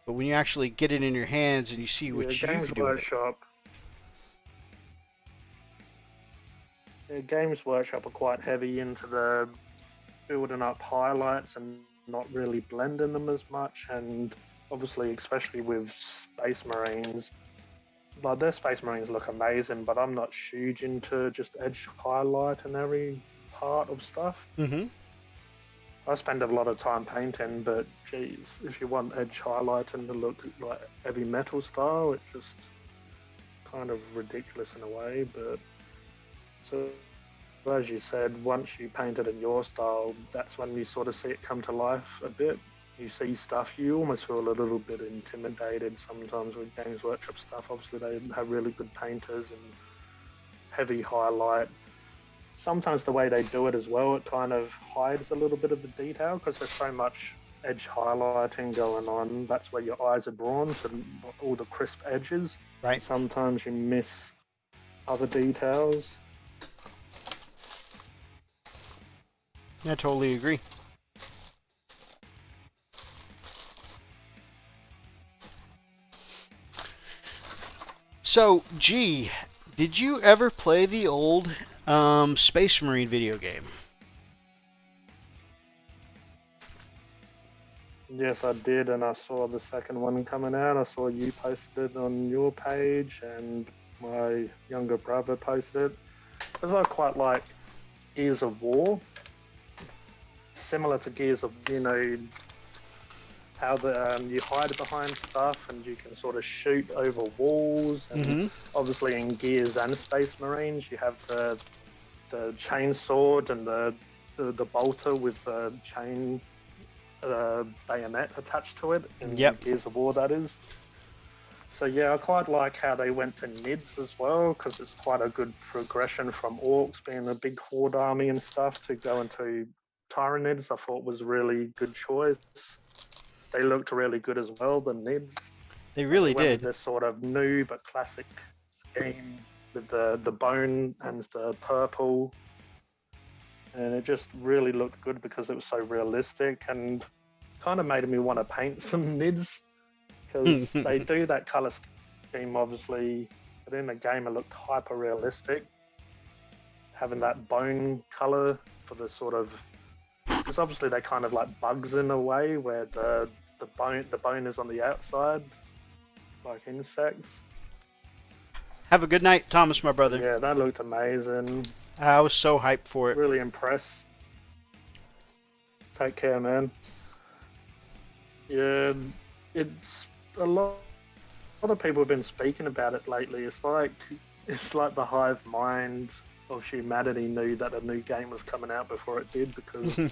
But when you actually get it in your hands and you see what you can do with it. Games Workshop are quite heavy into the building up highlights and not really blending them as much, and obviously especially with Space Marines, like their Space Marines look amazing, but I'm not huge into just edge highlight in every part of stuff. Mm-hmm. I spend a lot of time painting, but geez, if you want edge highlight and to look like heavy metal style, it's just kind of ridiculous in a way. But so as you said, once you paint it in your style, that's when you sort of see it come to life a bit. You see stuff, you almost feel a little bit intimidated sometimes with Games Workshop stuff. Obviously they have really good painters and heavy highlight. Sometimes the way they do it as well, it kind of hides a little bit of the detail because there's so much edge highlighting going on. That's where your eyes are drawn to all the crisp edges. Right. Sometimes you miss other details. I totally agree. So, G, did you ever play the old Space Marine video game? Yes, I did, and I saw the second one coming out. I saw you posted it on your page, and my younger brother posted it. Because I quite like Gears of War. Similar to Gears of, how you hide behind stuff and you can sort of shoot over walls. And obviously in Gears and Space Marines, you have the chainsword and the bolter with the chain bayonet attached to it. In Gears of War, that is. So yeah, I quite like how they went to NIDS as well, because it's quite a good progression from Orcs being a big horde army and stuff to go into Tyranids. I thought was really good choice. They looked really good as well, the NIDS. They really did. This sort of new but classic scheme with the bone and the purple. And it just really looked good because it was so realistic and kind of made me want to paint some NIDS. Because they do that colour scheme, obviously, but in the game it looked hyper realistic. Having that bone colour for the sort of, because obviously they kind of like bugs in a way where the bone is on the outside, like insects. Have a good night, Thomas, my brother. Yeah, that looked amazing. I was so hyped for it. Really impressed. Take care, man. Yeah, it's a lot of people have been speaking about it lately. It's like the hive mind of humanity knew that a new game was coming out before it did, because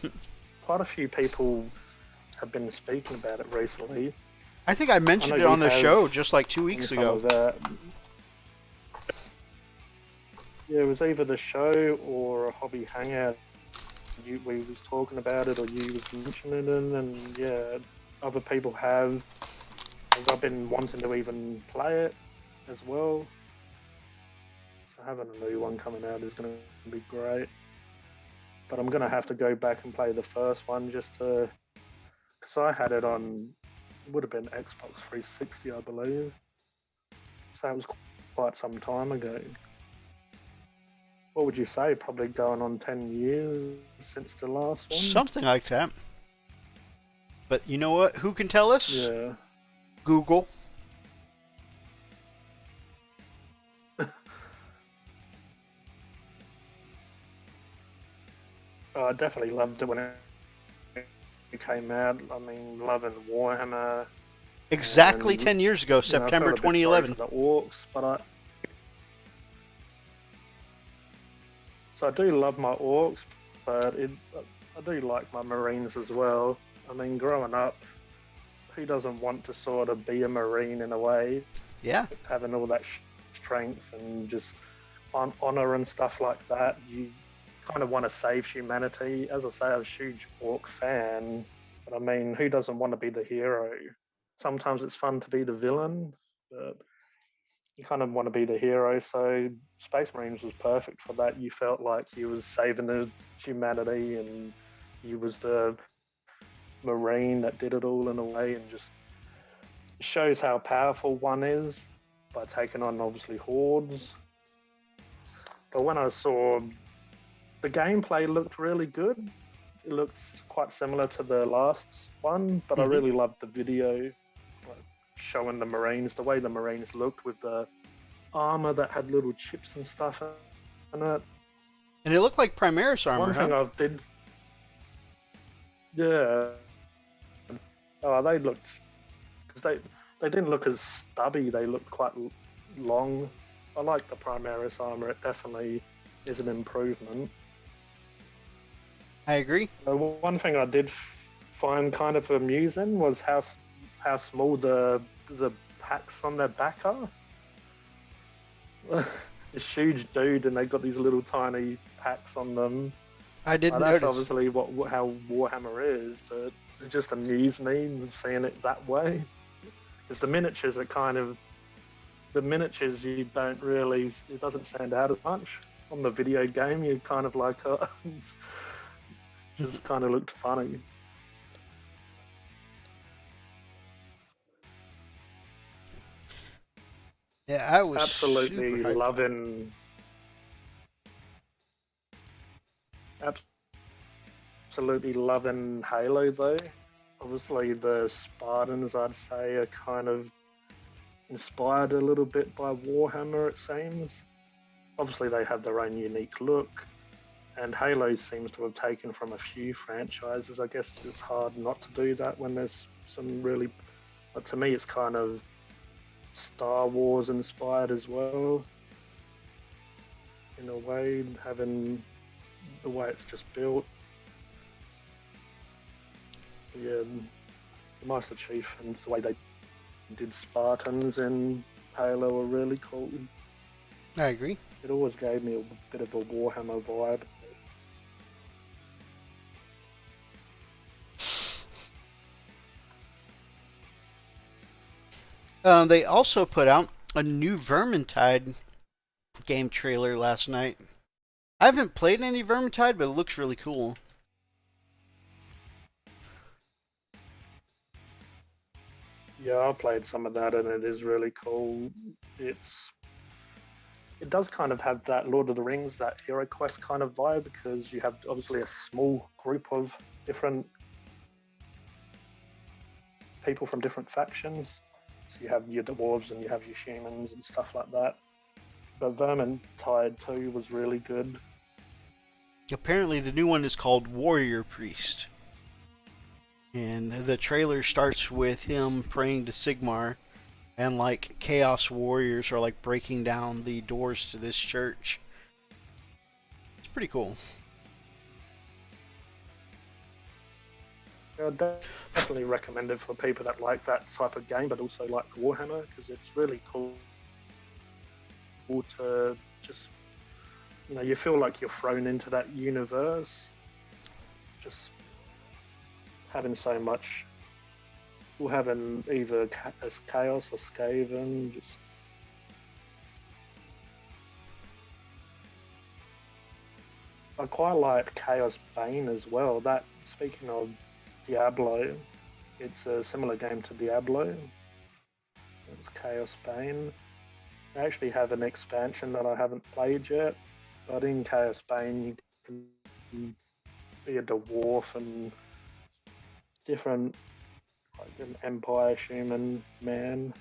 quite a few people have been speaking about it recently. I think I mentioned it on the show just like 2 weeks ago. Yeah, it was either the show or a hobby hangout. We was talking about it, or you was mentioning it, and yeah, other people have. I've been wanting to even play it as well. So having a new one coming out is going to be great. But I'm going to have to go back and play the first one just to, because I had it on, it would have been Xbox 360, I believe. So that was quite some time ago. What would you say? Probably going on 10 years since the last one? Something like that. But you know what? Who can tell us? Yeah. Google. I definitely loved it when it came out. I mean, loving Warhammer. Exactly 10 years ago, September 2011. The orcs, but so I do love my orcs, but I do like my marines as well. I mean, growing up, who doesn't want to sort of be a marine in a way? Yeah. Having all that strength and just honor and stuff like that. You kind of want to save humanity. As I say, I'm a huge orc fan, but I mean, who doesn't want to be the hero? Sometimes it's fun to be the villain, but you kind of want to be the hero. So Space Marines was perfect for that. You felt like you was saving the humanity, and you was the Marine that did it all in a way, and just shows how powerful one is by taking on obviously hordes. But when I saw the gameplay looked really good. It looked quite similar to the last one, but I really loved the video showing the Marines, the way the Marines looked with the armor that had little chips and stuff in it. And it looked like Primaris armor, One thing I did... Yeah. Oh, they looked... Because they didn't look as stubby, they looked quite long. I like the Primaris armor, it definitely is an improvement. I agree. One thing I did find kind of amusing was how small the packs on their back are. This huge dude, and they got these little tiny packs on them. I didn't notice. notice. Obviously how Warhammer is, but it just amused me seeing it that way. Because the miniatures are kind of... The miniatures you don't really... It doesn't stand out as much. On the video game, you kind of like... just kind of looked funny. Yeah, I was absolutely loving... Absolutely loving Halo, though. Obviously, the Spartans, I'd say, are kind of inspired a little bit by Warhammer, it seems. Obviously, they have their own unique look. And Halo seems to have taken from a few franchises. I guess it's hard not to do that when there's some really... But to me, it's kind of Star Wars inspired as well. In a way, having the way it's just built. Yeah, the Master Chief and the way they did Spartans in Halo are really cool. I agree. It always gave me a bit of a Warhammer vibe. They also put out a new Vermintide game trailer last night. I haven't played any Vermintide, but it looks really cool. Yeah, I played some of that and it is really cool. It does kind of have that Lord of the Rings, that Hero Quest kind of vibe, because you have obviously a small group of different people from different factions. So you have your dwarves and you have your humans and stuff like that. But Vermintide 2 was really good. Apparently the new one is called Warrior Priest. And the trailer starts with him praying to Sigmar, and like Chaos Warriors are like breaking down the doors to this church. It's pretty cool. I'd definitely recommend it for people that like that type of game, but also like Warhammer, because it's really cool to just, you feel like you're thrown into that universe, just having so much, or having either as Chaos or Skaven, just. I quite like Chaos Bane as well. That, speaking of Diablo, it's a similar game to Diablo. It's Chaos Bane. I actually have an expansion that I haven't played yet, but in Chaos Bane you can be a dwarf and different, like an Empire human man,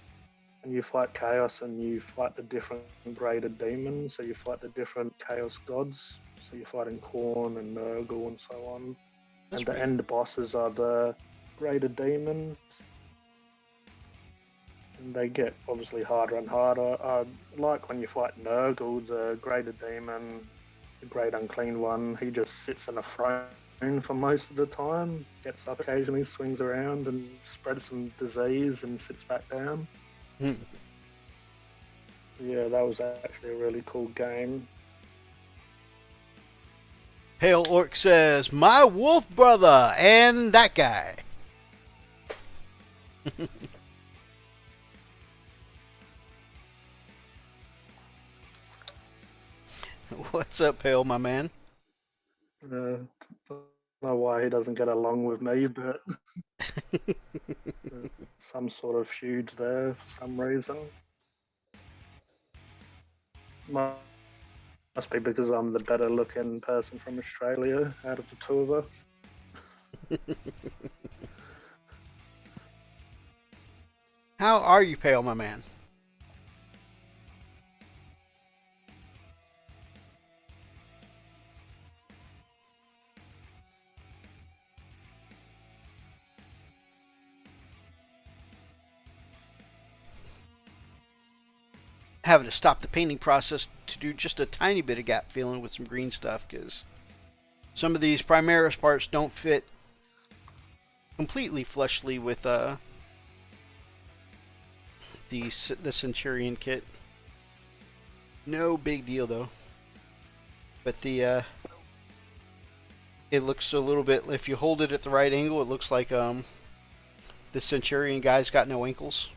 and you fight Chaos and you fight the different graded demons, so you fight the different Chaos gods, so you're fighting Khorne and Nurgle and so on. That's and the pretty- end bosses are the graded demons, and they get obviously harder and harder. Like when you fight Nurgle, the graded demon, the great unclean one, he just sits in a throne for most of the time, gets up occasionally, swings around and spreads some disease and sits back down. Yeah, that was actually a really cool game. Pale Orc says, "My Wolfbrother and that guy." What's up, Pale, my man? Don't know why he doesn't get along with me, but some sort of feud there for some reason. Must be because I'm the better looking person from Australia out of the two of us. How are you, Pale, my man? Having to stop the painting process to do just a tiny bit of gap filling with some green stuff, because some of these Primaris parts don't fit completely fleshly with the Centurion kit. No big deal though. But the it looks a little bit, if you hold it at the right angle, it looks like the Centurion guy's got no ankles.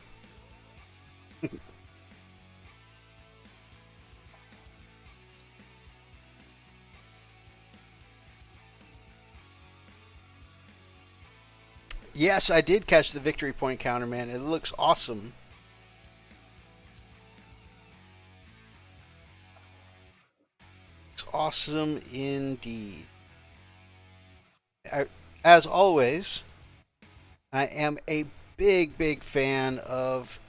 Yes, I did catch the victory point counter, man. It looks awesome. It's awesome indeed. As always, I am a big fan of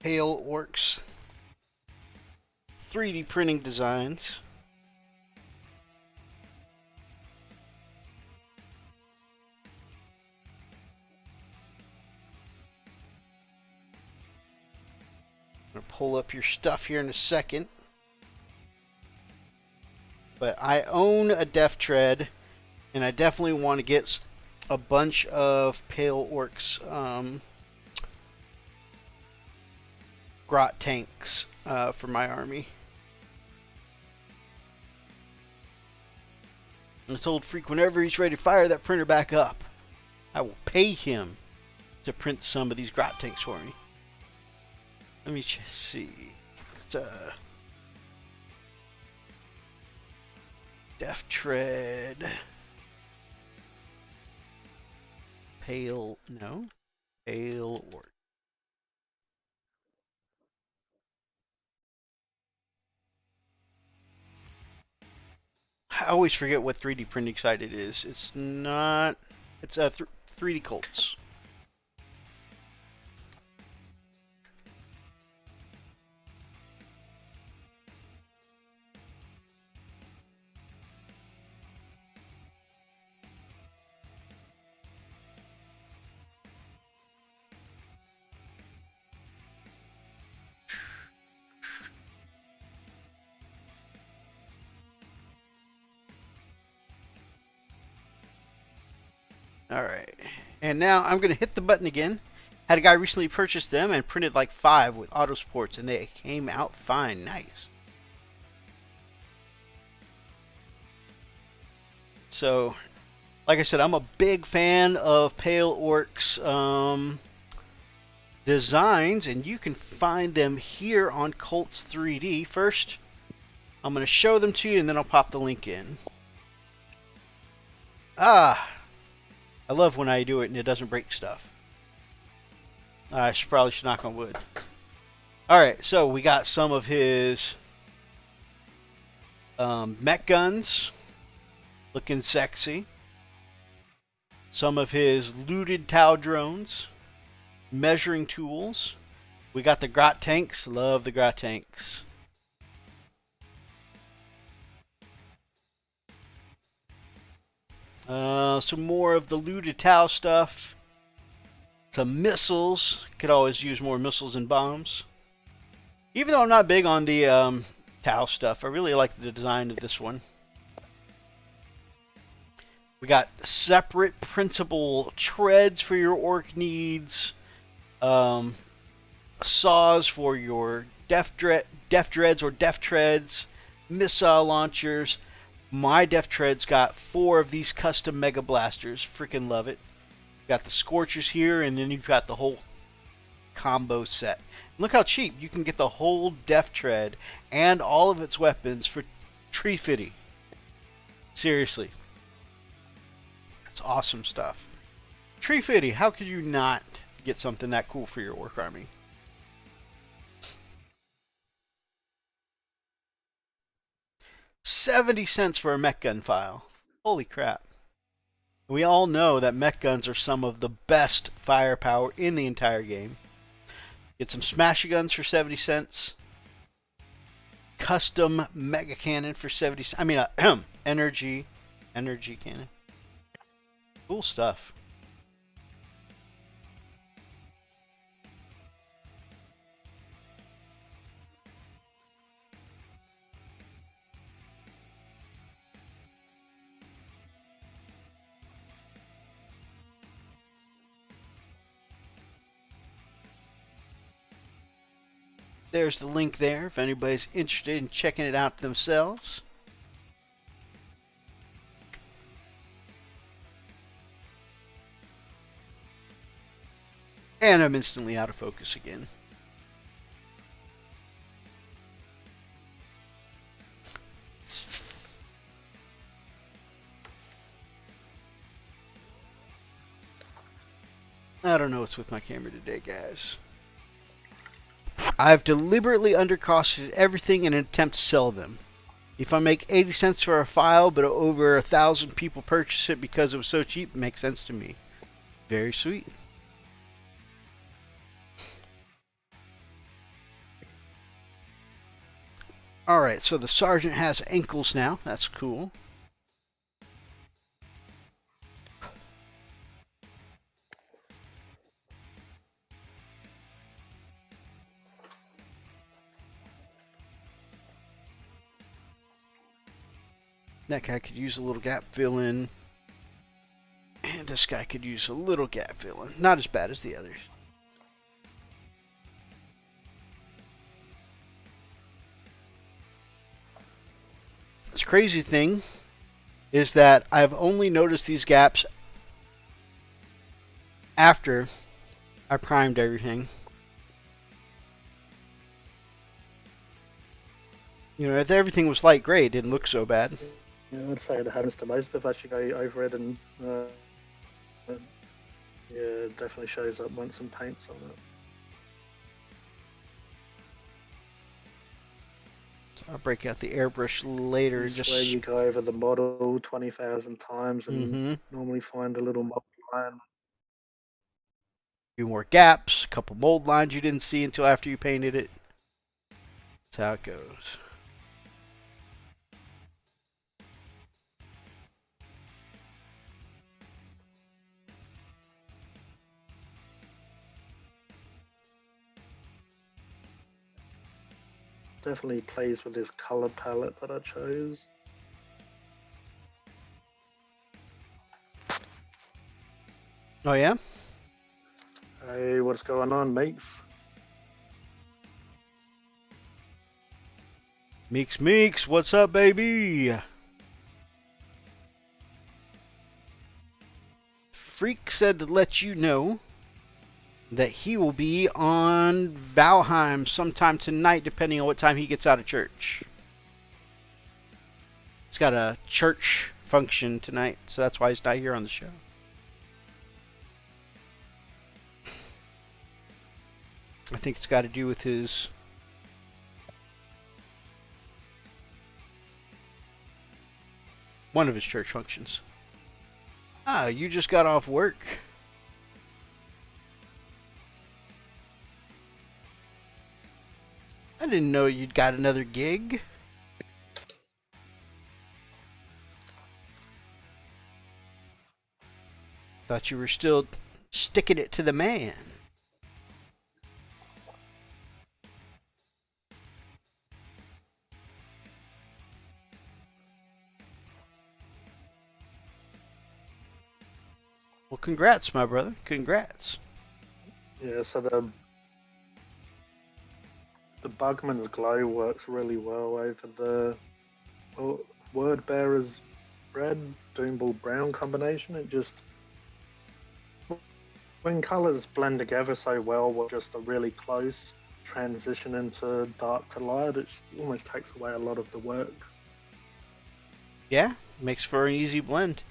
Pale Orcs 3D printing designs. I'm going to pull up your stuff here in a second. But I own a Death Tread, and I definitely want to get a bunch of Pale Orcs grot tanks for my army. And I told Freak whenever he's ready to fire that printer back up, I will pay him to print some of these grot tanks for me. Let me just see. It's Death Tread. Pale Orc. I always forget what 3D printing site it is. It's not. It's 3D Colts. All right. And now I'm going to hit the button again. Had a guy recently purchase them and printed like 5 with auto supports, and they came out fine. Nice. So, like I said, I'm a big fan of Pale Orc's designs, and you can find them here on Colts 3D. First, I'm going to show them to you, and then I'll pop the link in. I love when I do it and it doesn't break stuff. I probably should knock on wood. Alright, so we got some of his mech guns. Looking sexy. Some of his looted Tau drones. Measuring tools. We got the Grot tanks. Love the Grot tanks. Some more of the looted Tau stuff. Some missiles. Could always use more missiles and bombs. Even though I'm not big on the Tau stuff, I really like the design of this one. We got separate printable treads for your orc needs. Saws for your def dreads or def treads. Missile launchers. My def treads got 4 of these custom mega blasters. Freaking love it. Got the Scorchers here, and then you've got the whole combo set. Look how cheap. You can get the whole def tread and all of its weapons for $350. Seriously. That's awesome stuff. $350. How could you not get something that cool for your orc army? $0.70 for a mech gun file. Holy crap. We all know that mech guns are some of the best firepower in the entire game. Get some Smasha guns for 70 cents. Custom mega cannon for 70 cents. I mean, energy cannon. Cool stuff. There's the link there if anybody's interested in checking it out themselves. And I'm instantly out of focus again. I don't know what's with my camera today, guys. I've deliberately undercosted everything in an attempt to sell them. If I make 80 cents for a file, but over 1,000 people purchase it because it was so cheap, it makes sense to me. Very sweet. Alright, so the sergeant has ankles now. That's cool. That guy could use a little gap fill-in. And this guy could use a little gap fill-in. Not as bad as the others. This crazy thing is that I've only noticed these gaps after I primed everything. You know, if everything was light gray, it didn't look so bad. Yeah, I'd say it happens to most of us. You go over it and yeah, it definitely shows up once some paint's on it. I'll break out the airbrush later. Just where you go over the model 20,000 times and normally find a little mold line. A few more gaps, a couple mold lines you didn't see until after you painted it. That's how it goes. Definitely plays with this color palette that I chose. Oh yeah, Hey, what's going on, mates? Meeks, what's up, baby? Freak said to let you know that he will be on Valheim sometime tonight, depending on what time he gets out of church. He's got a church function tonight, so that's why he's not here on the show. I think it's got to do with his one of his church functions. Ah, you just got off work. I didn't know you'd got another gig. Thought you were still sticking it to the man. Well, congrats, my brother. Congrats. Yeah, so the Bugman's Glow works really well over the Word Bearer's Red Doomball Brown combination. It just, when colours blend together so well with just a really close transition into dark to light, it almost takes away a lot of the work. Yeah, makes for an easy blend.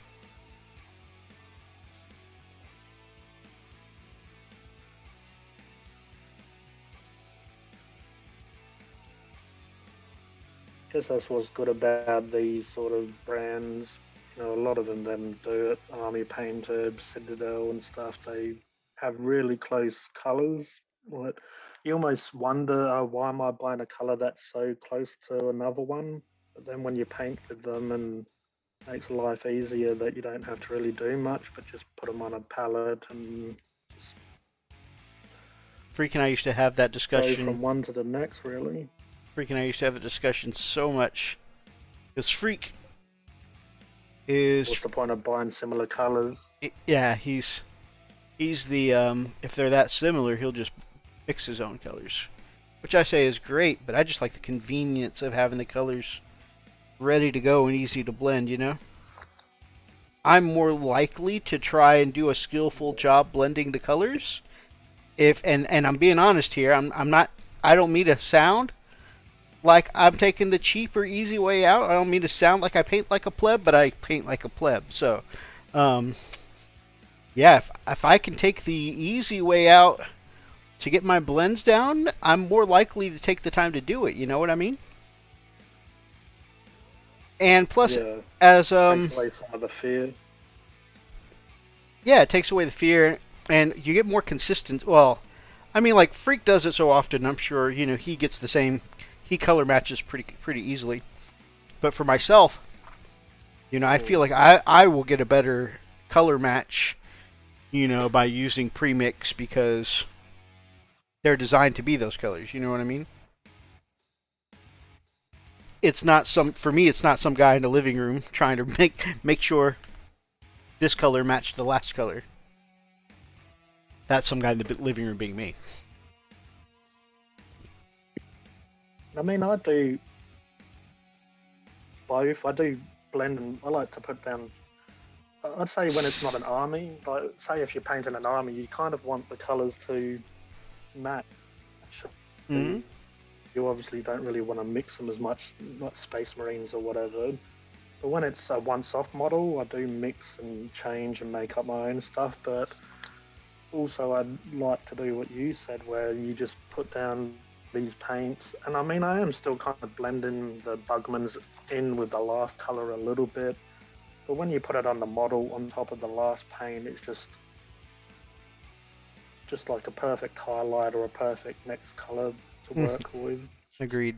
I guess that's what's good about these sort of brands. You know, a lot of them do it. Army Painter, Citadel, and stuff. They have really close colours. What you almost wonder, why am I buying a colour that's so close to another one? But then when you paint with them, and makes life easier that you don't have to really do much, but just put them on a palette and just Freak and I used to have that go discussion. from one to the next, really. Freak and I used to have the discussion so much. Because Freak is... What's the point of buying similar colours? Yeah, he's the, if they're that similar, he'll just mix his own colors. Which I say is great, but I just like the convenience of having the colors ready to go and easy to blend, you know? I'm more likely to try and do a skillful job blending the colors. And I'm being honest here, I'm not, I don't mean to sound like I'm taking the cheap or easy way out. I don't mean to sound like I paint like a pleb, but I paint like a pleb. So, yeah, if I can take the easy way out to get my blends down, I'm more likely to take the time to do it. You know what I mean? And plus, Yeah, as takes away some of the fear. yeah, it takes away the fear, and you get more consistent. Well, I mean, like Freak does it so often. I'm sure he gets the same. He color matches pretty easily. But for myself, I feel like I will get a better color match, by using premix because they're designed to be those colors. You know what I mean? It's not for me. It's not some guy in the living room trying to make sure this color matched the last color. That's some guy in the living room being me. I mean, I do both. I do blend, and I like to put down. I'd say when it's not an army, like say if you're painting an army, you kind of want the colours to match. Mm-hmm. You obviously don't really want to mix them as much, like Space Marines or whatever. But when it's a once-off model, I do mix and change and make up my own stuff. But also, I'd like to do what you said, where you just put down these paints. And I mean, I am still kind of blending the Bugmans in with the last color a little bit. But when you put it on the model on top of the last paint, it's just like a perfect highlight or a perfect next color to work with. Agreed.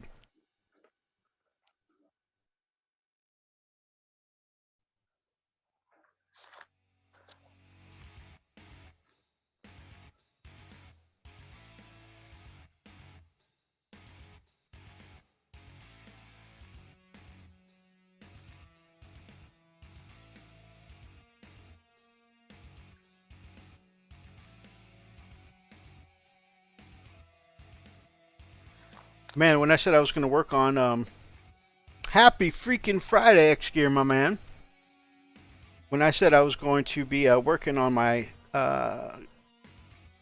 Man, when I said I was going to work on Happy freaking Friday, X-Gear, my man. When I said I was going to be working on my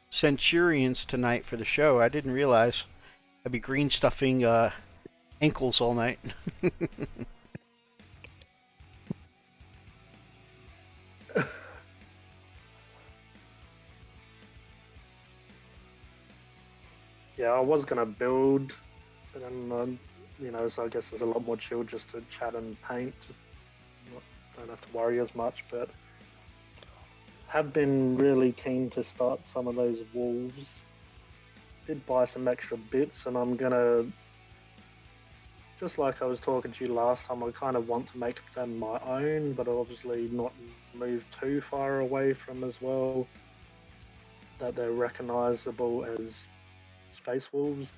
Centurions tonight for the show, I didn't realize I'd be green stuffing ankles all night. Yeah, I was gonna build, but then so I guess there's a lot more chill just to chat and paint. Don't have to worry as much, but have been really keen to start some of those wolves. Did buy some extra bits, and I'm gonna, just like I was talking to you last time, I kind of want to make them my own, but obviously not move too far away from as well that they're recognizable as Space Wolves.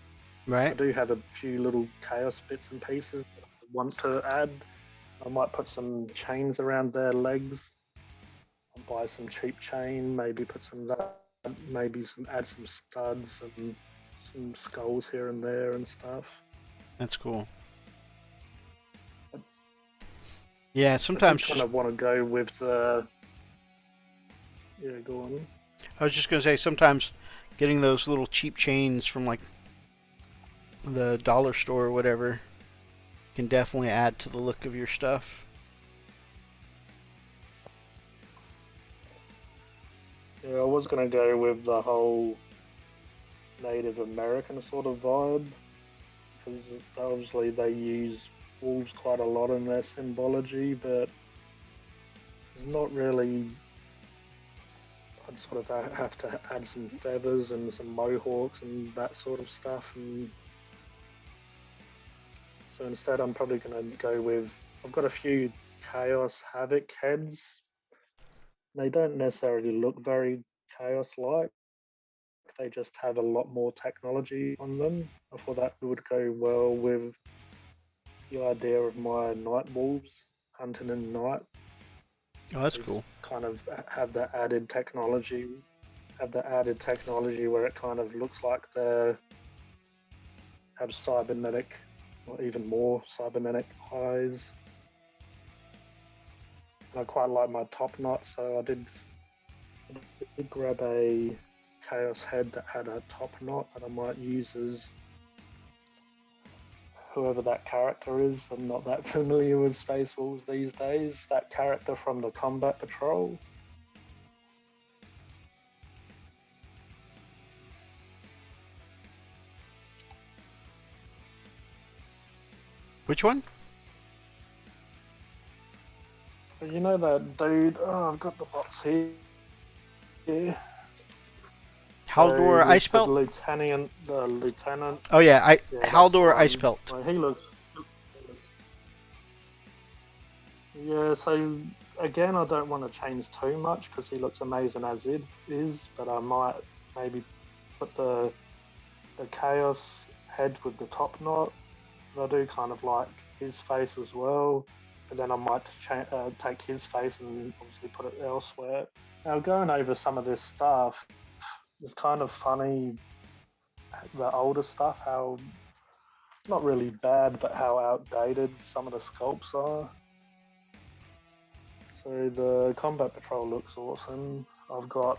Right. I do have a few little chaos bits and pieces that I want to add. I might put some chains around their legs. I'll buy some cheap chain, maybe put some that, maybe add some studs and some skulls here and there and stuff. That's cool. Yeah, sometimes I kind of want to go with the. Yeah, go on. I was just going to say, sometimes getting those little cheap chains from like the dollar store or whatever can definitely add to the look of your stuff. Yeah, I was going to go with the whole Native American sort of vibe, because obviously they use wolves quite a lot in their symbology, but not really. I'd sort of have to add some feathers and some mohawks and that sort of stuff, and so instead I'm probably going to go with, I've got a few Chaos Havoc heads. They don't necessarily look very Chaos-like, they just have a lot more technology on them. I thought that would go well with the idea of my night wolves hunting in night. Oh, that's cool. Kind of have that added technology, where it kind of looks like they have cybernetic, or even more cybernetic eyes. And I quite like my top knot, so I did grab a Chaos head that had a top knot that I might use as whoever that character is. I'm not that familiar with Space Wolves these days. That character from the Combat Patrol. Which one? You know that dude? Oh, I've got the box here. Yeah. Haldor So Ice Pelt? The lieutenant. Oh yeah, Yeah, Haldor Ice Pelt. Well, he looks. Yeah, so again, I don't want to change too much because he looks amazing as it is, but I might maybe put the Chaos head with the top knot. I do kind of like his face as well, but then I might take his face and obviously put it elsewhere. Now, going over some of this stuff, it's kind of funny, the older stuff, how, not really bad, but how outdated some of the sculpts are. So the Combat Patrol looks awesome. I've got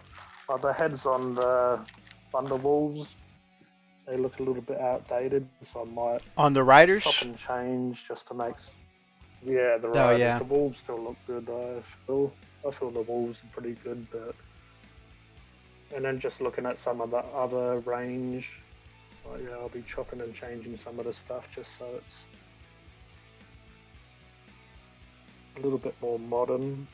the heads on the Thunder Wolves. They look a little bit outdated, so I might On the riders? chop and change just to make. Yeah, the riders. yeah. The wolves still look good. I feel the wolves are pretty good, but and then just looking at some of the other range, so yeah, I'll be chopping and changing some of the stuff just so it's a little bit more modern.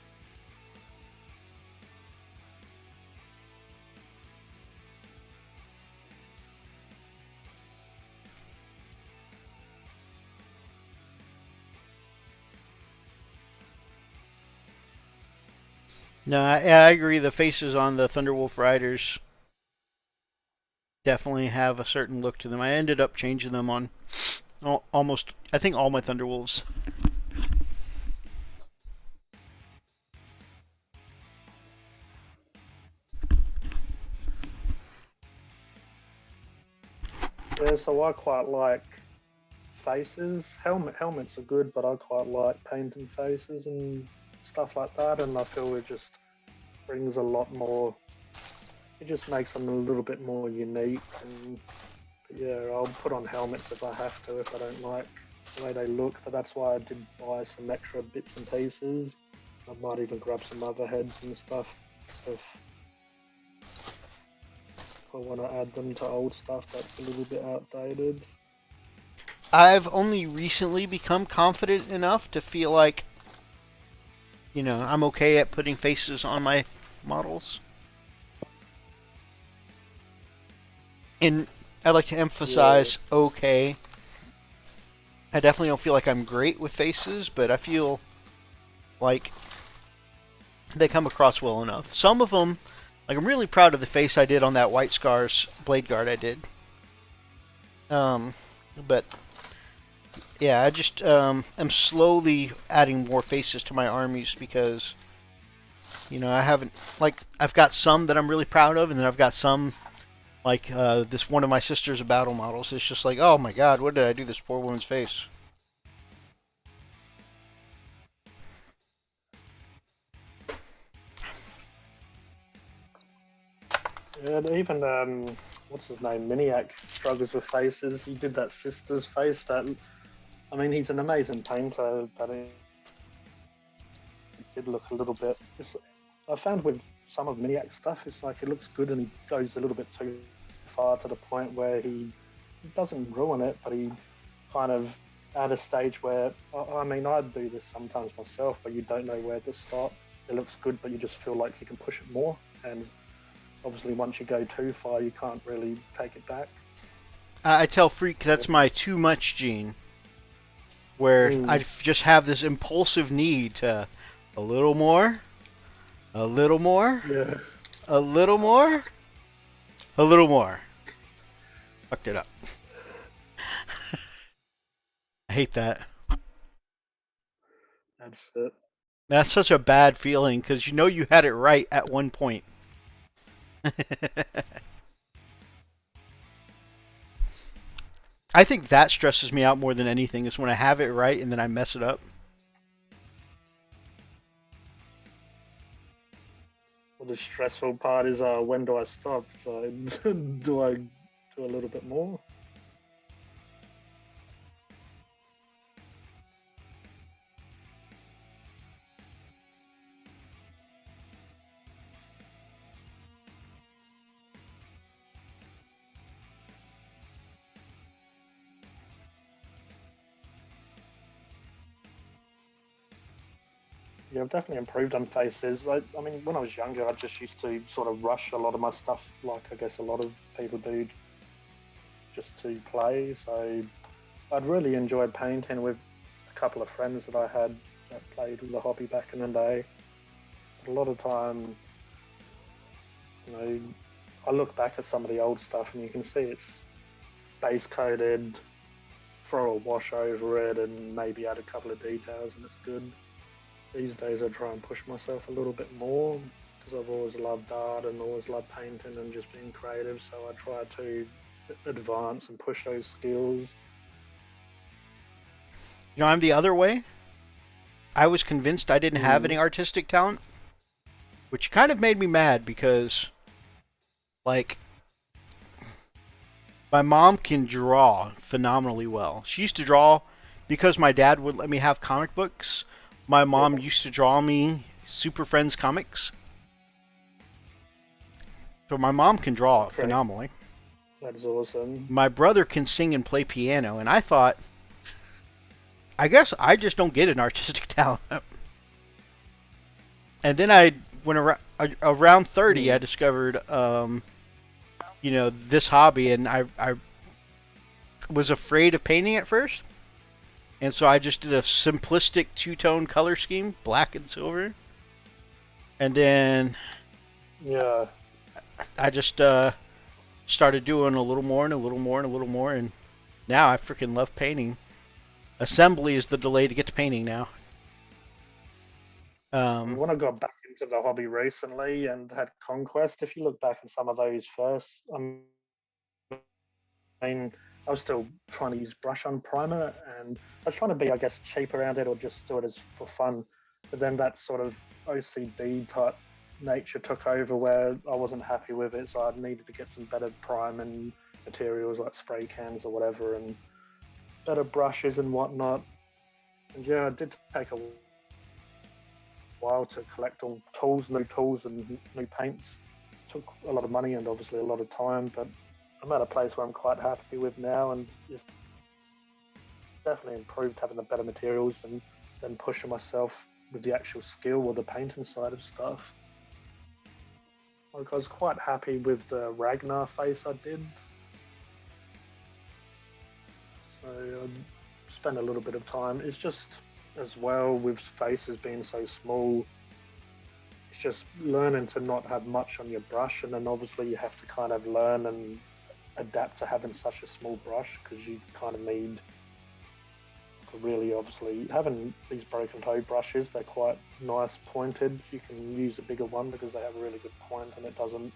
No, I agree. The faces on the Thunderwolf riders definitely have a certain look to them. I ended up changing them on almost, I think, all my Thunderwolves. Yeah, so I quite like faces. Helmets are good, but I quite like painting faces and stuff like that. And I feel it just brings a lot more. It just makes them a little bit more unique. And yeah, I'll put on helmets if I have to, if I don't like the way they look. But that's why I did buy some extra bits and pieces. I might even grab some other heads and stuff if I want to add them to old stuff that's a little bit outdated. I've only recently become confident enough to feel like, you know, I'm okay at putting faces on my models. And I'd like to emphasize okay. I definitely don't feel like I'm great with faces, but I feel like they come across well enough. Some of them, like I'm really proud of the face I did on that White Scars Blade Guard I did. But yeah, I just am slowly adding more faces to my armies because, you know, I've got some that I'm really proud of, and then I've got some like this one of my sisters of battle models. It's just like, oh my god, what did I do to this poor woman's face? Yeah, and even what's his name, Miniac struggles with faces. He did that sister's face. I mean, he's an amazing painter, but it did look a little bit. I found with some of Miniac's stuff, it's like it looks good and he goes a little bit too far to the point where he doesn't ruin it, but he kind of at a stage where I mean, I do this sometimes myself, but you don't know where to stop. It looks good, but you just feel like you can push it more, and obviously once you go too far, you can't really take it back. I tell Freak that's my too much gene, where I just have this impulsive need to a little more, a little more, Yeah. a little more, a little more. Fucked it up. I hate that. That's it. That's such a bad feeling because you know you had it right at one point. I think that stresses me out more than anything is when I have it right and then I mess it up. Well, the stressful part is when do I stop? So do I do a little bit more? Yeah, I've definitely improved on faces. I mean, when I was younger, I just used to sort of rush a lot of my stuff, like I guess a lot of people do, just to play. So I'd really enjoyed painting with a couple of friends that I had that played with the hobby back in the day. But a lot of time, you know, I look back at some of the old stuff and you can see it's base coated, throw a wash over it, and maybe add a couple of details, and it's good. These days I try and push myself a little bit more because I've always loved art and always loved painting and just being creative, so I try to advance and push those skills. You know, I'm the other way. I was convinced I didn't have any artistic talent, which kind of made me mad because, like, my mom can draw phenomenally well. She used to draw because my dad would let me have comic books. My mom used to draw me Super Friends comics. So my mom can draw phenomenally. That is awesome. My brother can sing and play piano, and I thought, I guess I just don't get an artistic talent. And then when around 30, I discovered, you know, this hobby, and I was afraid of painting at first. And so I just did a simplistic two-tone color scheme, black and silver. And then I just started doing a little more and a little more and a little more, and now I freaking love painting. Assembly is the delay to get to painting now. When I got back into the hobby recently and had Conquest, if you look back at some of those first, I mean, I was still trying to use brush on primer, and I was trying to be, I guess, cheap around it or just do it as for fun. But then that sort of OCD type nature took over where I wasn't happy with it, so I needed to get some better prime and materials like spray cans or whatever, and better brushes and whatnot. And yeah, it did take a while to collect all new tools and new paints. It took a lot of money and obviously a lot of time, but I'm at a place where I'm quite happy with now, and it's definitely improved having the better materials and then pushing myself with the actual skill or the painting side of stuff. Like I was quite happy with the Ragnar face I did. So I spent a little bit of time. It's just as well with faces being so small, it's just learning to not have much on your brush, and then obviously you have to kind of learn and adapt to having such a small brush because you kind of need to really obviously having these broken toe brushes. They're quite nice pointed. You can use a bigger one because they have a really good point and it doesn't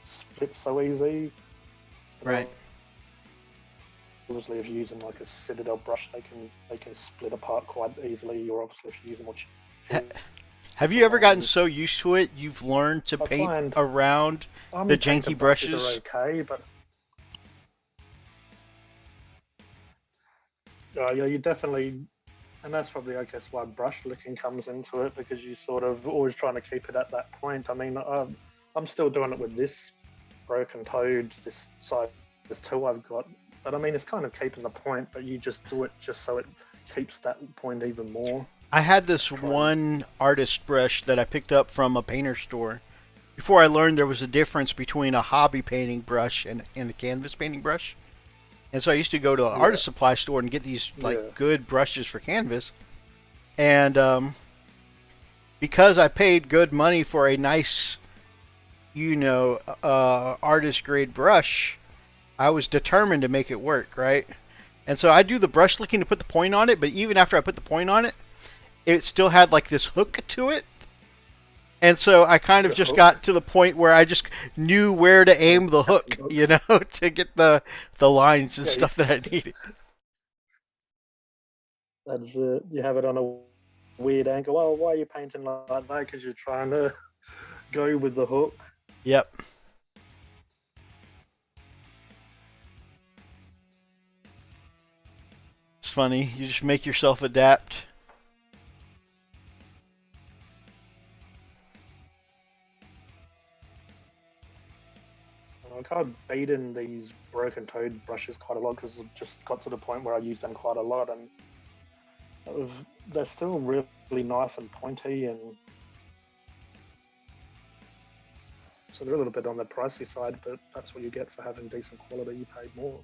split so easy. Right. Obviously, if you're using like a Citadel brush, they can split apart quite easily. Or obviously, if you're using more Have you ever gotten so used to it you've learned to paint around the janky brushes? Are okay, but yeah, you definitely, and that's probably I guess why brush licking comes into it, because you sort of always trying to keep it at that point. I mean, I'm still doing it with this broken toad, this size 2 I've got. But I mean, it's kind of keeping the point, but you just do it just so it keeps that point even more. I had this one artist brush that I picked up from a painter store before I learned there was a difference between a hobby painting brush and a canvas painting brush. And so I used to go to an artist supply store and get these like good brushes for canvas. And because I paid good money for a nice, artist grade brush, I was determined to make it work, right? And so I do the brush licking to put the point on it, but even after I put the point on it, it still had like this hook to it. And so I kind of just got to the point where I just knew where to aim the hook, to get the lines and stuff that I needed. That's it. You have it on a weird angle. Well, why are you painting like that? Because you're trying to go with the hook. Yep. It's funny. You just make yourself adapt. I kind of beaten these broken toad brushes quite a lot because it just got to the point where I used them quite a lot, and they're still really nice and pointy, and so they're a little bit on the pricey side, but that's what you get for having decent quality. You paid more.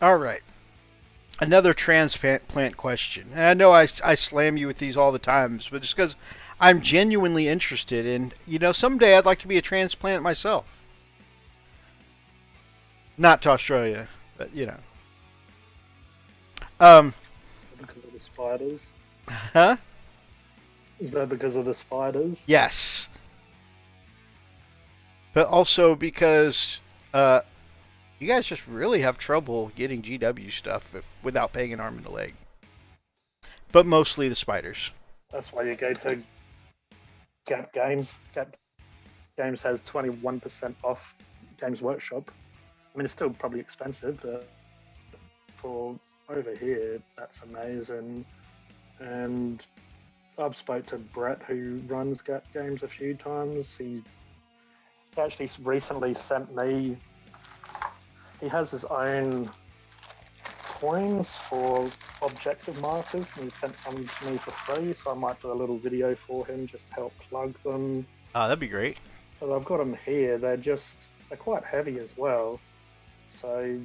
All right. Another transplant question. And I know I slam you with these all the times, but just because I'm genuinely interested, and someday I'd like to be a transplant myself. Not to Australia, but Because of the spiders. Huh? Is that because of the spiders? Yes. But also because you guys just really have trouble getting GW stuff without paying an arm and a leg. But mostly the spiders. That's why you go to Gap Games. Gap Games has 21% off Games Workshop. I mean, it's still probably expensive, but for over here, that's amazing. And I've spoke to Brett, who runs Gap Games, a few times. He actually recently sent me. He has his own coins for objective markers, and he sent some to me for free, so I might do a little video for him just to help plug them. Oh, that'd be great. So I've got them here. They're quite heavy as well. So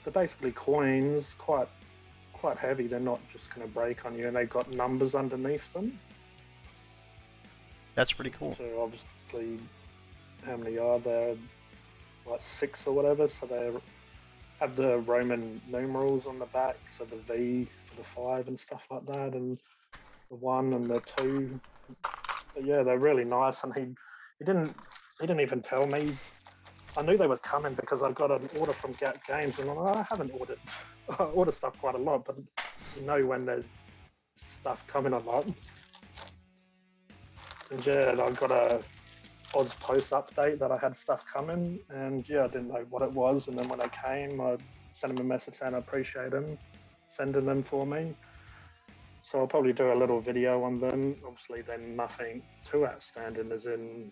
they're basically coins, quite heavy. They're not just going to break on you, and they've got numbers underneath them. That's pretty cool. So obviously, how many are there? Like 6 or whatever. So they're have the Roman numerals on the back, so the V for the 5 and stuff like that, and the 1 and the 2. But yeah, they're really nice, and he didn't even tell me. I knew they were coming because I got an order from Gap Games, and I haven't ordered I order stuff quite a lot, but you know when there's stuff coming a lot. And yeah, I got a Oz Post update that I had stuff coming, and yeah, I didn't know what it was. And then when they came, I sent them a message saying I appreciate them sending them for me. So I'll probably do a little video on them. Obviously, they're nothing too outstanding, as in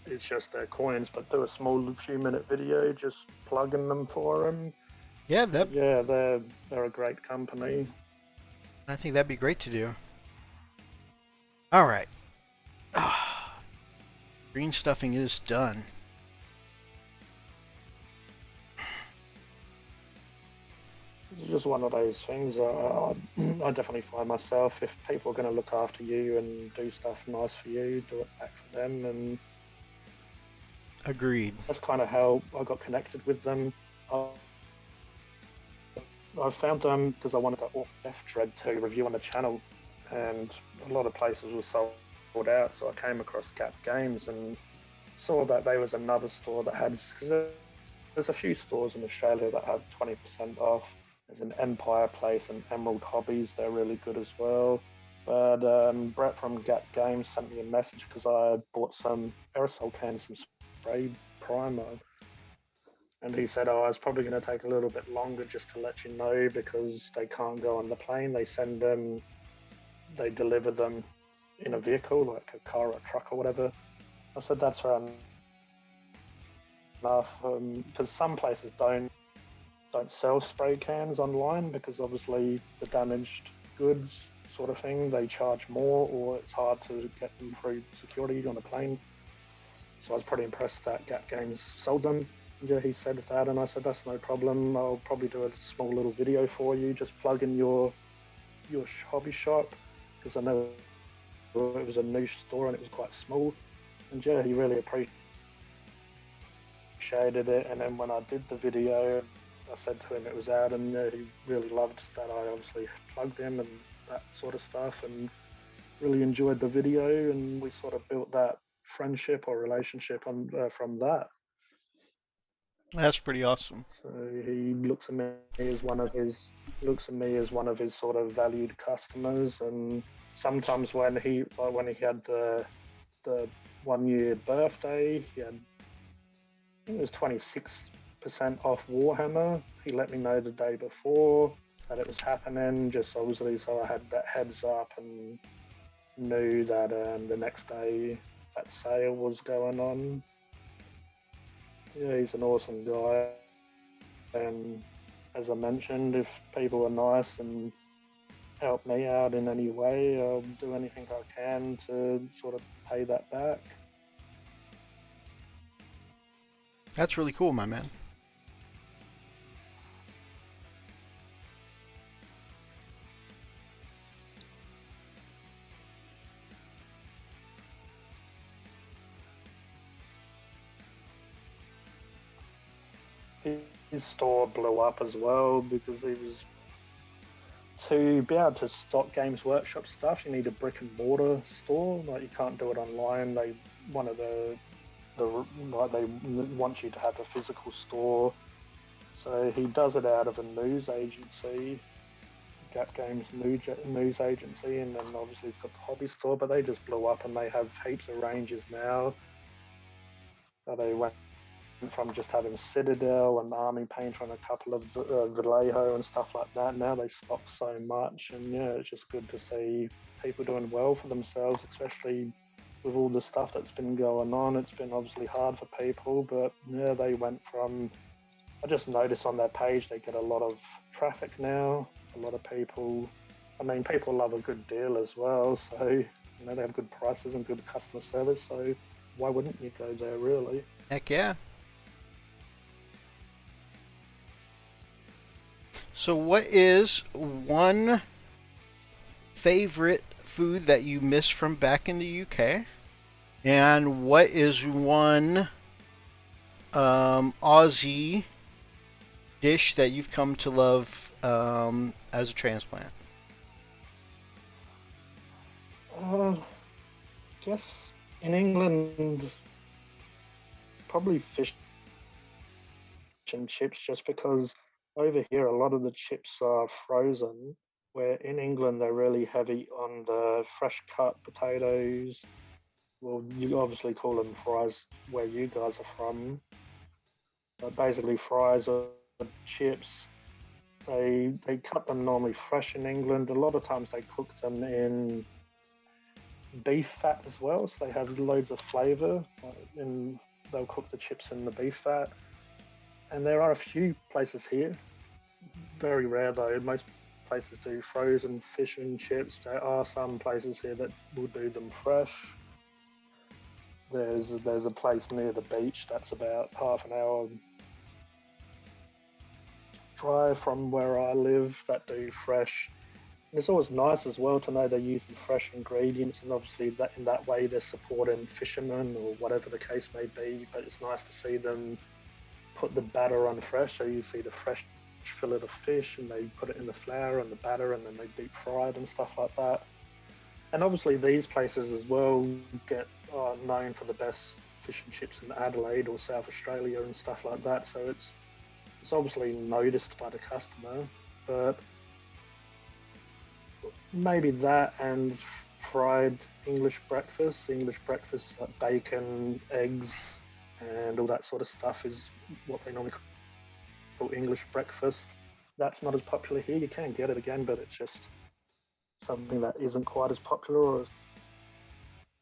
it's just their coins, but do a small few-minute video just plugging them for them. Yeah, yeah, they're a great company. I think that'd be great to do. All right. Green stuffing is done. It's just one of those things. I definitely find myself, if people are going to look after you and do stuff nice for you, do it back for them. And agreed. That's kind of how I got connected with them. I found them because I wanted the Orc Death Dread to review on the channel, and a lot of places were sold out. So I came across Gap Games and saw that there was another store that had, because there's a few stores in Australia that have 20% off. There's an Empire place and Emerald Hobbies. They're really good as well. But Brett from Gap Games sent me a message because I bought some aerosol cans, some spray primer. And he said, oh, it's probably going to take a little bit longer, just to let you know, because they can't go on the plane. They send them, they deliver them in a vehicle, like a car or a truck or whatever. I said, that's fair enough, because some places don't sell spray cans online, because obviously the damaged goods sort of thing, they charge more, or it's hard to get them through security on a plane. So I was pretty impressed that Gap Games sold them. Yeah, he said that, and I said, that's no problem. I'll probably do a small little video for you, just plug in your hobby shop, because I know it was a niche store and it was quite small. And yeah, he really appreciated it. And then when I did the video, I said to him it was out, and he really loved that I obviously plugged him and that sort of stuff, and really enjoyed the video, and we sort of built that friendship or relationship from that. That's pretty awesome. So he looks at me as one of his sort of valued customers, and sometimes when he had the 1 year birthday, he had, I think it was 26% off Warhammer. He let me know the day before that it was happening, just obviously so I had that heads up and knew that the next day that sale was going on. Yeah, he's an awesome guy, and as I mentioned, if people are nice and help me out in any way, I'll do anything I can to sort of pay that back. That's really cool, my man. His store blew up as well, because he was, to be able to stock Games Workshop stuff, you need a brick and mortar store. Like, you can't do it online. They want you to have a physical store. So he does it out of a news agency, Gap Games news agency, and then obviously he's got the hobby store. But they just blew up, and they have heaps of ranges now. So they went from just having Citadel and Army Painter and a couple of Vallejo and stuff like that. Now they stock so much, and yeah, it's just good to see people doing well for themselves, especially with all the stuff that's been going on. It's been obviously hard for people, but yeah, they went from, I just noticed on their page they get a lot of traffic now, a lot of people. I mean, people love a good deal as well, so you know, they have good prices and good customer service, so why wouldn't you go there, really? Heck yeah. So what is one favorite food that you miss from back in the UK? And what is one Aussie dish that you've come to love as a transplant? Guess in England, probably fish and chips, just because over here a lot of the chips are frozen, where in England they're really heavy on the fresh cut potatoes. Well, you obviously call them fries where you guys are from, but basically fries or chips. They cut them normally fresh in England. A lot of times they cook them in beef fat as well, so they have loads of flavour. And they'll cook the chips in the beef fat. And there are a few places here, very rare though. Most places do frozen fish and chips. There are some places here that will do them fresh. There's a place near the beach that's about half an hour drive from where I live that do fresh. And it's always nice as well to know they're using fresh ingredients, and obviously that in that way they're supporting fishermen or whatever the case may be. But it's nice to see them put the batter on fresh, so you see the fresh fillet of fish and they put it in the flour and the batter and then they deep fry it and stuff like that. And obviously these places as well get known for the best fish and chips in Adelaide or South Australia and stuff like that, so it's obviously noticed by the customer. But maybe that and fried English breakfast like bacon, eggs, and all that sort of stuff is what they normally call English breakfast. That's not as popular here. You can get it again, but it's just something that isn't quite as popular, or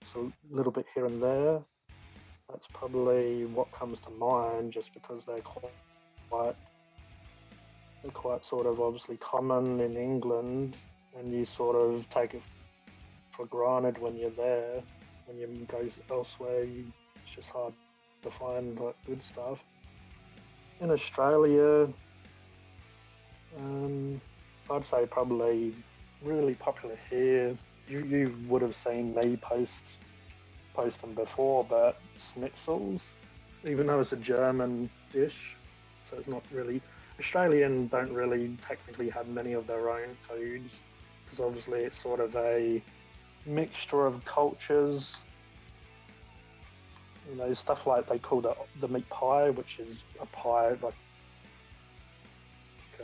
it's a little bit here and there. That's probably what comes to mind, just because they're quite sort of obviously common in England, and you sort of take it for granted when you're there. When you go elsewhere, it's just hard to find like good stuff. In Australia, I'd say probably really popular here. You would have seen me post them before, but schnitzels, even though it's a German dish, so it's not really Australian. Don't really technically have many of their own foods, because obviously it's sort of a mixture of cultures. You know, stuff like they call the meat pie, which is a pie like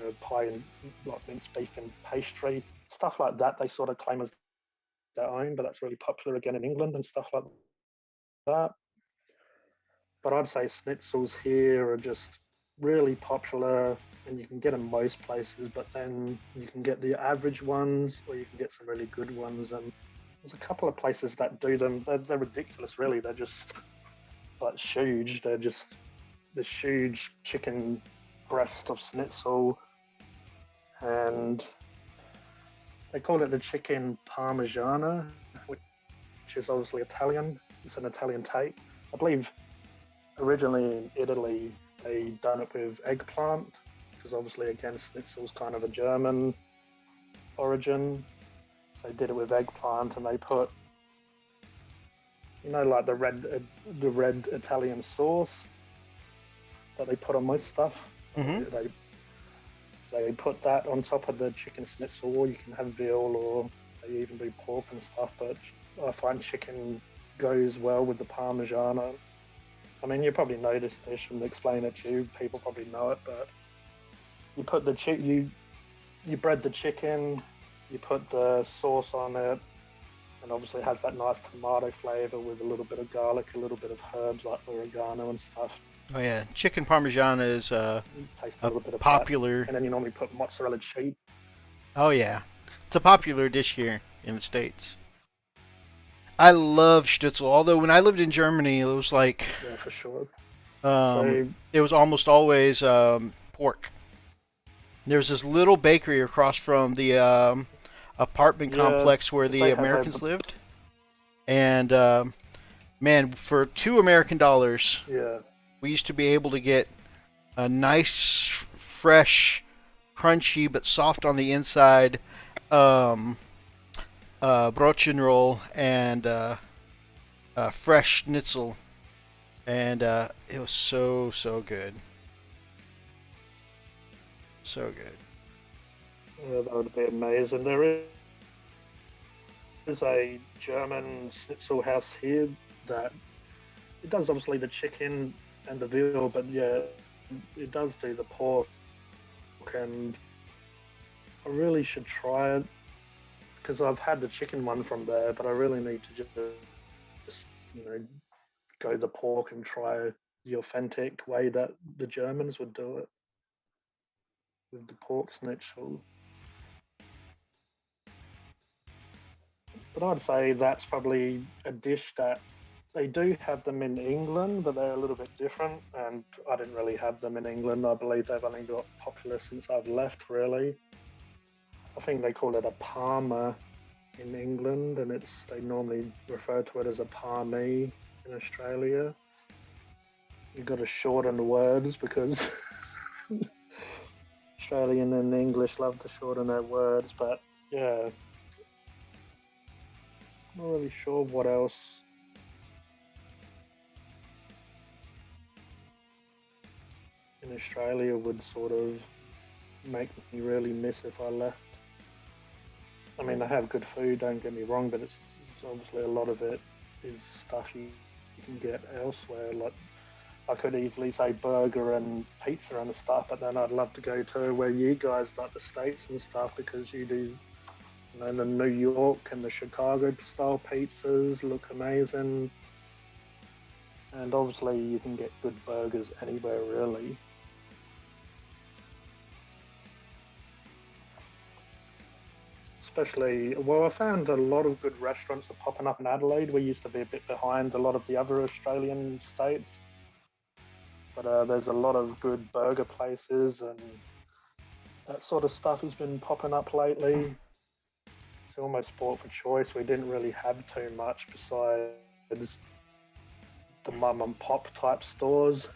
a pie and like minced beef and pastry, stuff like that. They sort of claim as their own, but that's really popular again in England and stuff like that. But I'd say schnitzels here are just really popular, and you can get them most places. But then you can get the average ones, or you can get some really good ones. And there's a couple of places that do them. They're ridiculous, really. They're just like huge. They're just this huge chicken breast of schnitzel, and they call it the chicken parmigiana, which is obviously Italian. It's an Italian take. I believe originally in Italy they done it with eggplant, because obviously again schnitzel's kind of a German origin. So they did it with eggplant, and they put, you know, like the red Italian sauce that they put on most stuff. Mm-hmm. They put that on top of the chicken schnitzel, or you can have veal, or they even do pork and stuff. But I find chicken goes well with the Parmigiana. I mean, you probably know this dish and explain it to you. People probably know it, but you put the you bread the chicken, you put the sauce on it, and obviously it has that nice tomato flavor with a little bit of garlic, a little bit of herbs like oregano and stuff. Oh yeah, chicken parmesan is Taste a little bit of popular. that. And then you normally put mozzarella cheese. Oh yeah, it's a popular dish here in the States. I love schnitzel. Although when I lived in Germany, it was like for sure. It was almost always pork. There was this little bakery across from the apartment complex where the Americans lived, and man, for $2 American, we used to be able to get a nice, fresh, crunchy but soft on the inside brötchen roll and fresh schnitzel, and it was so good. So good. Yeah, that would be amazing. There is a German schnitzel house here that it does obviously the chicken and the veal, but yeah, it does do the pork, and I really should try it because I've had the chicken one from there, but I really need to just go the pork and try the authentic way that the Germans would do it with the pork schnitzel. But I'd say that's probably a dish that they do have them in England, but they're a little bit different. And I didn't really have them in England. I believe they've only got popular since I've left, really. I think they call it a parma in England, and they normally refer to it as a parmi in Australia. You've got to shorten the words because Australian and English love to shorten their words, but yeah, not really sure what else. In Australia would sort of make me really miss if I left. I mean, they have good food, don't get me wrong, but it's obviously a lot of it is stuff you can get elsewhere. Like, I could easily say burger and pizza and stuff, but then I'd love to go to where you guys like the States and stuff because you do, the New York and the Chicago style pizzas look amazing. And obviously you can get good burgers anywhere really. Especially, well, I found a lot of good restaurants are popping up in Adelaide. We used to be a bit behind a lot of the other Australian states. But there's a lot of good burger places and that sort of stuff has been popping up lately. It's almost sport for choice. We didn't really have too much besides the mum and pop type stores.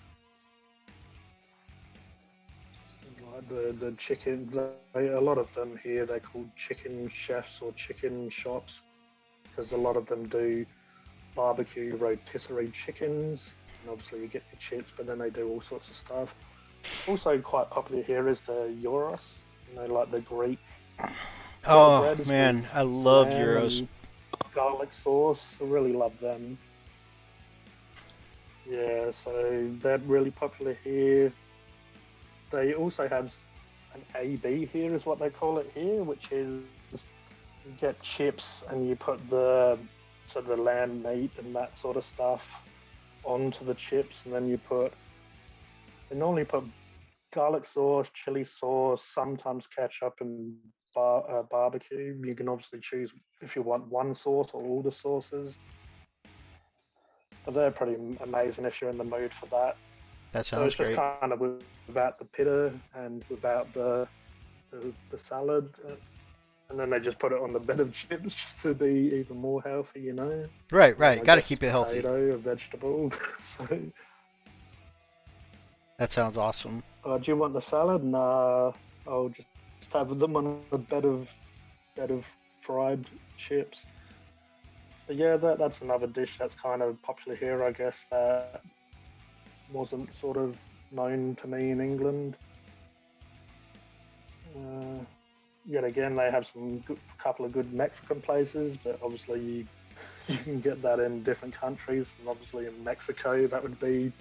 Like the chicken, a lot of them here, they're called chicken chefs or chicken shops because a lot of them do barbecue rotisserie chickens. And obviously you get your chips, but then they do all sorts of stuff. Also quite popular here is the gyros, like the Greek Oh bread man, I love gyros. Garlic sauce, I really love them. Yeah, so they're really popular here. They also have an AB here, is what they call it here, which is you get chips and you put the sort of the lamb meat and that sort of stuff onto the chips, and then they normally put garlic sauce, chili sauce, sometimes ketchup and barbecue. You can obviously choose if you want one sauce or all the sauces. But they're pretty amazing if you're in the mood for that. That So sounds it's just great. kind of without the pita and without the salad. And then they just put it on the bed of chips just to be even more healthy. Right, And right. I Got to guess keep it healthy. potato, a vegetable. So, That sounds awesome. do you want the salad? Nah, I'll just have them on a bed of fried chips. But yeah, that's another dish that's kind of popular here, I guess, that wasn't sort of known to me in England. Yet again, they have couple of good Mexican places, but obviously you can get that in different countries. And obviously in Mexico, that would be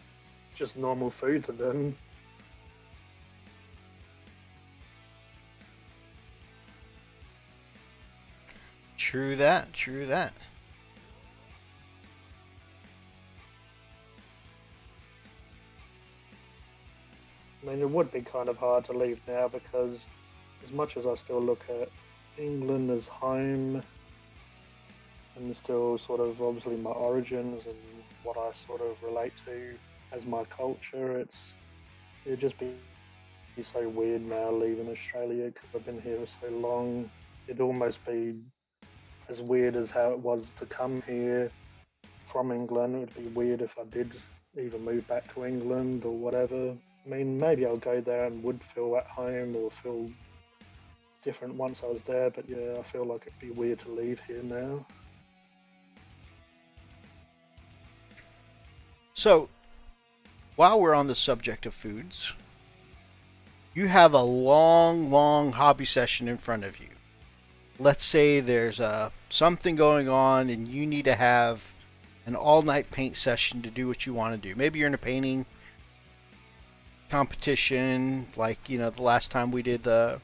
just normal food to them. True that, true that. I mean, it would be kind of hard to leave now because as much as I still look at England as home and still sort of obviously my origins and what I sort of relate to as my culture, it'd just be so weird now leaving Australia because I've been here so long. It'd almost be as weird as how it was to come here from England. It would be weird if I did either move back to England or whatever. I mean, maybe I'll go there and would feel at home or feel different once I was there, but yeah, I feel like it'd be weird to leave here now. So, while we're on the subject of foods, You have a long, long hobby session in front of you. Let's say there's something going on and you need to have an all-night paint session to do what you want to do. Maybe you're in a painting competition, like, the last time we did the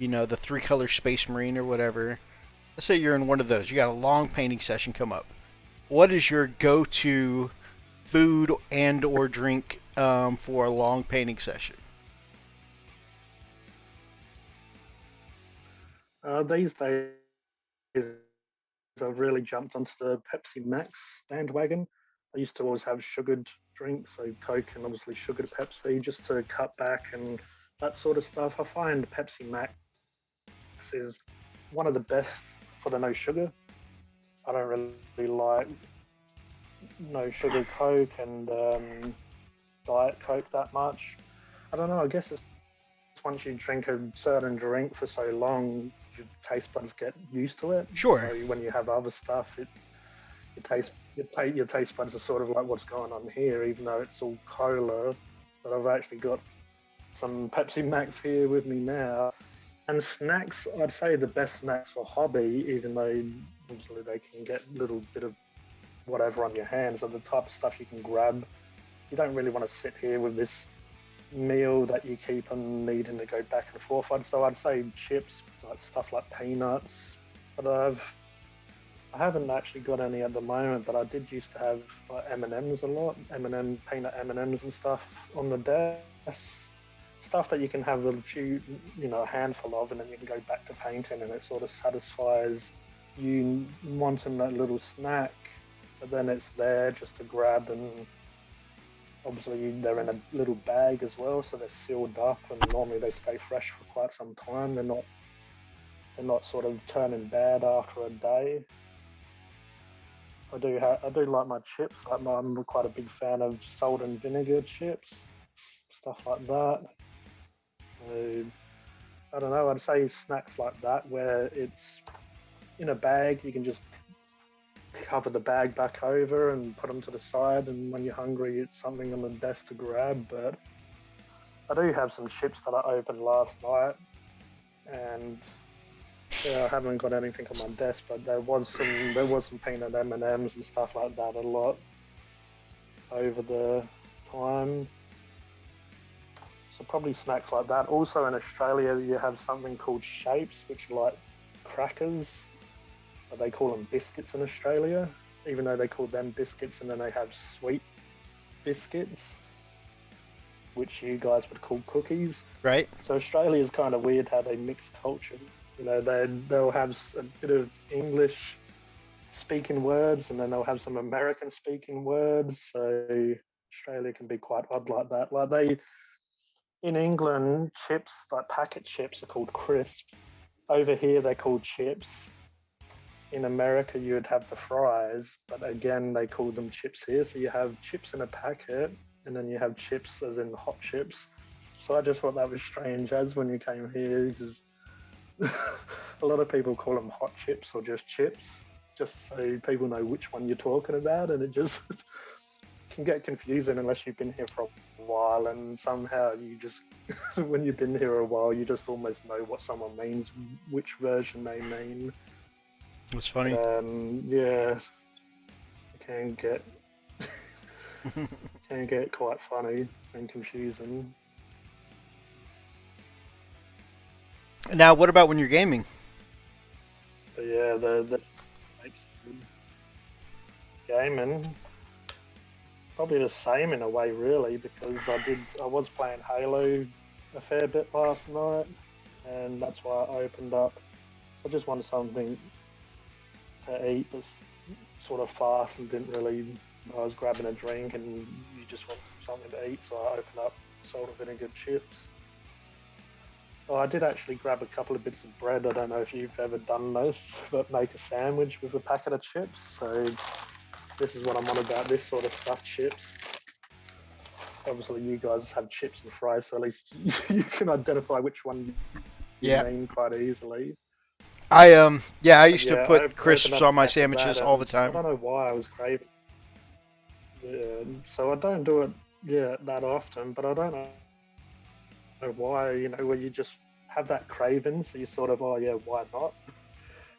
3-color Space Marine or whatever. Let's say you're in one of those. You got a long painting session come up. What is your go-to food and or drink for a long painting session? These days, I've really jumped onto the Pepsi Max bandwagon. I used to always have sugared drinks, so Coke and obviously sugared Pepsi, just to cut back and that sort of stuff. I find Pepsi Max is one of the best for the no sugar. I don't really like no sugar Coke and Diet Coke that much. I don't know. I guess it's once you drink a certain drink for so long, your taste buds get used to it. Sure. So when you have other stuff, your taste buds are sort of like, what's going on here? Even though it's all cola, but I've actually got some Pepsi Max here with me now. And snacks, I'd say the best snacks for hobby, even though usually they can get a little bit of whatever on your hands, are the type of stuff you can grab. You don't really want to sit here with this meal that you keep on needing to go back and forth on. So I'd say chips, like stuff like peanuts. But I haven't actually got any at the moment, but I did used to have like M&Ms a lot, peanut M&Ms and stuff on the desk. Stuff that you can have a few, a handful of, and then you can go back to painting, and it sort of satisfies you wanting that little snack, but then it's there just to grab, and obviously they're in a little bag as well, so they're sealed up, and normally they stay fresh for quite some time. They're not sort of turning bad after a day. I do like my chips. I'm quite a big fan of salt and vinegar chips, stuff like that. So, I don't know, I'd say snacks like that where it's in a bag, you can just cover the bag back over and put them to the side, and when you're hungry, it's something on the desk to grab. But I do have some chips that I opened last night, and I haven't got anything on my desk, but there was some peanut M&Ms and stuff like that a lot over the time. So probably snacks like that. Also in Australia, you have something called shapes, which are like crackers, but they call them biscuits in Australia, even though they call them biscuits, and then they have sweet biscuits, which you guys would call cookies. Right. So Australia is kind of weird how they mix culture. They'll have a bit of English speaking words, and then they'll have some American speaking words. So Australia can be quite odd like that. Like in England, chips, like packet chips, are called crisps. Over here, they're called chips. In America, you would have the fries, but again, they call them chips here. So you have chips in a packet, and then you have chips as in hot chips. So I just thought that was strange as when you came here, because a lot of people call them hot chips or just chips, just so people know which one you're talking about, and it just can get confusing unless you've been here for a while, and somehow you just, when you've been here a while, you just almost know what someone means, which version they mean. That's funny. Yeah, it can get quite funny and confusing. Now, what about when you're gaming? But yeah, the gaming probably the same in a way, really, because I was playing Halo a fair bit last night, and that's why I opened up. So I just wanted something to eat, but sort of fast, and didn't really. I was grabbing a drink, and you just want something to eat, so I opened up salt and vinegar chips. Oh, I did actually grab a couple of bits of bread. I don't know if you've ever done this, but make a sandwich with a packet of chips. So this is what I'm on about, this sort of stuff, chips. Obviously, you guys have chips and fries, so at least you can identify which one you mean quite easily. I used to put crisps on my sandwiches all the time. I don't know why I was craving. Yeah, so I don't do it that often, but I don't know why, where you just have that craving, so you sort of, oh yeah, why not?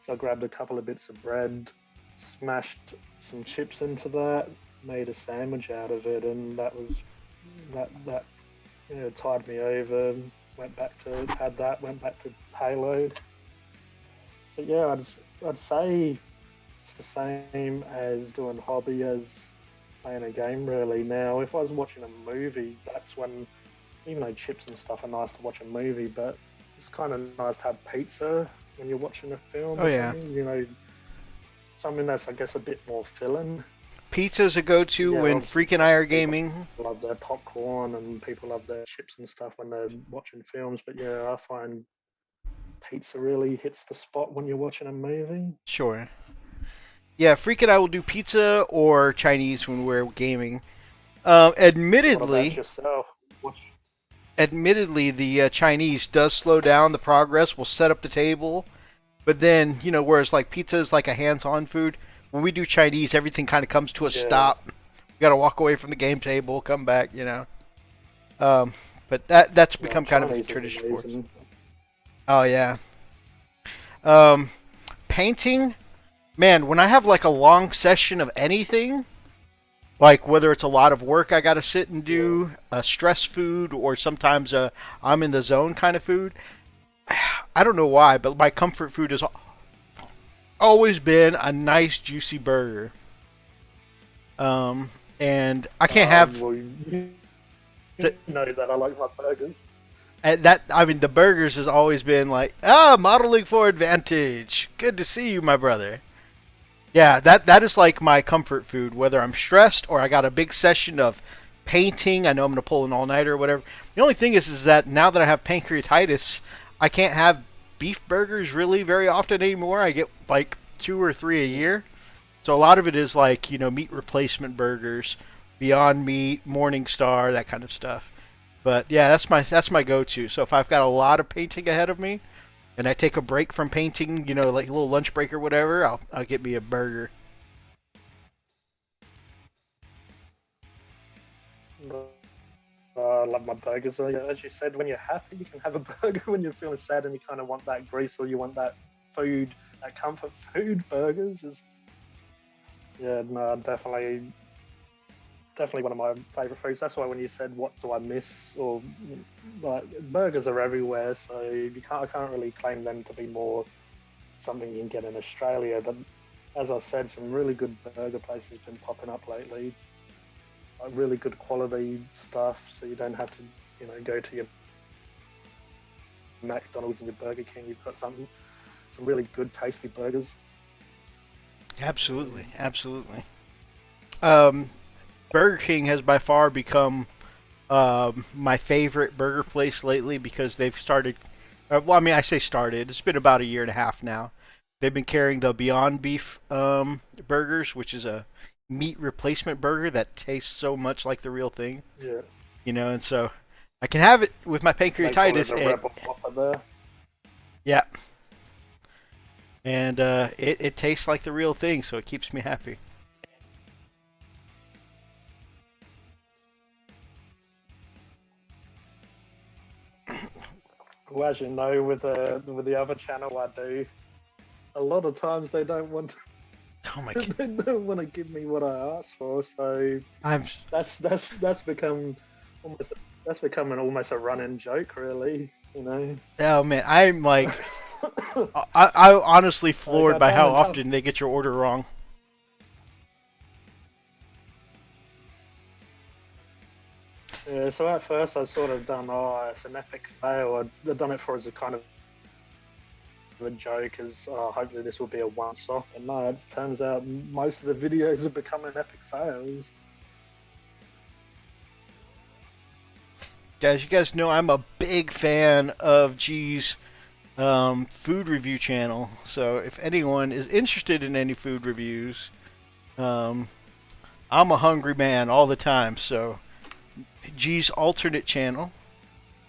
So I grabbed a couple of bits of bread, smashed some chips into that, made a sandwich out of it, and that was that tied me over. Went back to Halo. But yeah, I'd say it's the same as doing hobby as playing a game really. Now, if I was watching a movie, that's when, even though chips and stuff are nice to watch a movie, but it's kind of nice to have pizza when you're watching a film. Oh yeah. Something that's, I guess, a bit more filling. Pizza's a go-to when Freak and I are gaming. People love their popcorn and people love their chips and stuff when they're watching films. But yeah, I find pizza really hits the spot when you're watching a movie. Sure. Yeah, Freak and I will do pizza or Chinese when we're gaming. Admittedly, what about yourself? Admittedly, the Chinese does slow down the progress. We'll set up the table, but then whereas like pizza is like a hands-on food, when we do Chinese, everything kind of comes to a stop. We got to walk away from the game table, come back, But that's become kind of a tradition for us. Oh yeah. Painting, man. When I have like a long session of anything, like whether it's a lot of work I got to sit and do, a stress food, or sometimes I'm in the zone kind of food. I don't know why, but my comfort food has always been a nice juicy burger. And I can't have. Well, you know that I like my burgers. The burgers has always been like, modeling for advantage. Good to see you, my brother. Yeah, that is like my comfort food, whether I'm stressed or I got a big session of painting. I know I'm going to pull an all-nighter or whatever. The only thing is that now that I have pancreatitis, I can't have beef burgers really very often anymore. I get like 2 or 3 a year. So a lot of it is like, meat replacement burgers, Beyond Meat, Morningstar, that kind of stuff. But yeah, that's my go-to. So if I've got a lot of painting ahead of me, and I take a break from painting, like a little lunch break or whatever, I'll get me a burger. I love my burgers. As you said, when you're happy, you can have a burger. When you're feeling sad and you kind of want that grease or you want that food, that comfort food, burgers is, definitely one of my favorite foods. That's why when you said what do I miss, or like burgers are everywhere, so I can't really claim them to be more something you can get in Australia. But as I said, some really good burger places have been popping up lately. Like really good quality stuff, so you don't have to, go to your McDonald's and your Burger King. You've got some really good, tasty burgers. Absolutely. Burger King has by far become my favorite burger place lately because they've started. I say started. It's been about 1.5 years now. They've been carrying the Beyond Beef burgers, which is a meat replacement burger that tastes so much like the real thing. Yeah. And so I can have it with my pancreatitis. Yeah. And it tastes like the real thing, so it keeps me happy. Well, as you know, with the other channel I do, a lot of times they don't want to, oh my God. they don't want to give me what I asked for, so that's become almost a running joke, really. Oh man, I'm like, I honestly floored by how often they get your order wrong. Yeah, so at first I sort of done, it's an epic fail. I'd done it for as a kind of a joke, as hopefully this will be a once-off. And no, it turns out most of the videos have become epic fails. Guys, you guys know I'm a big fan of G's food review channel. So if anyone is interested in any food reviews, I'm a hungry man all the time. So G's alternate channel,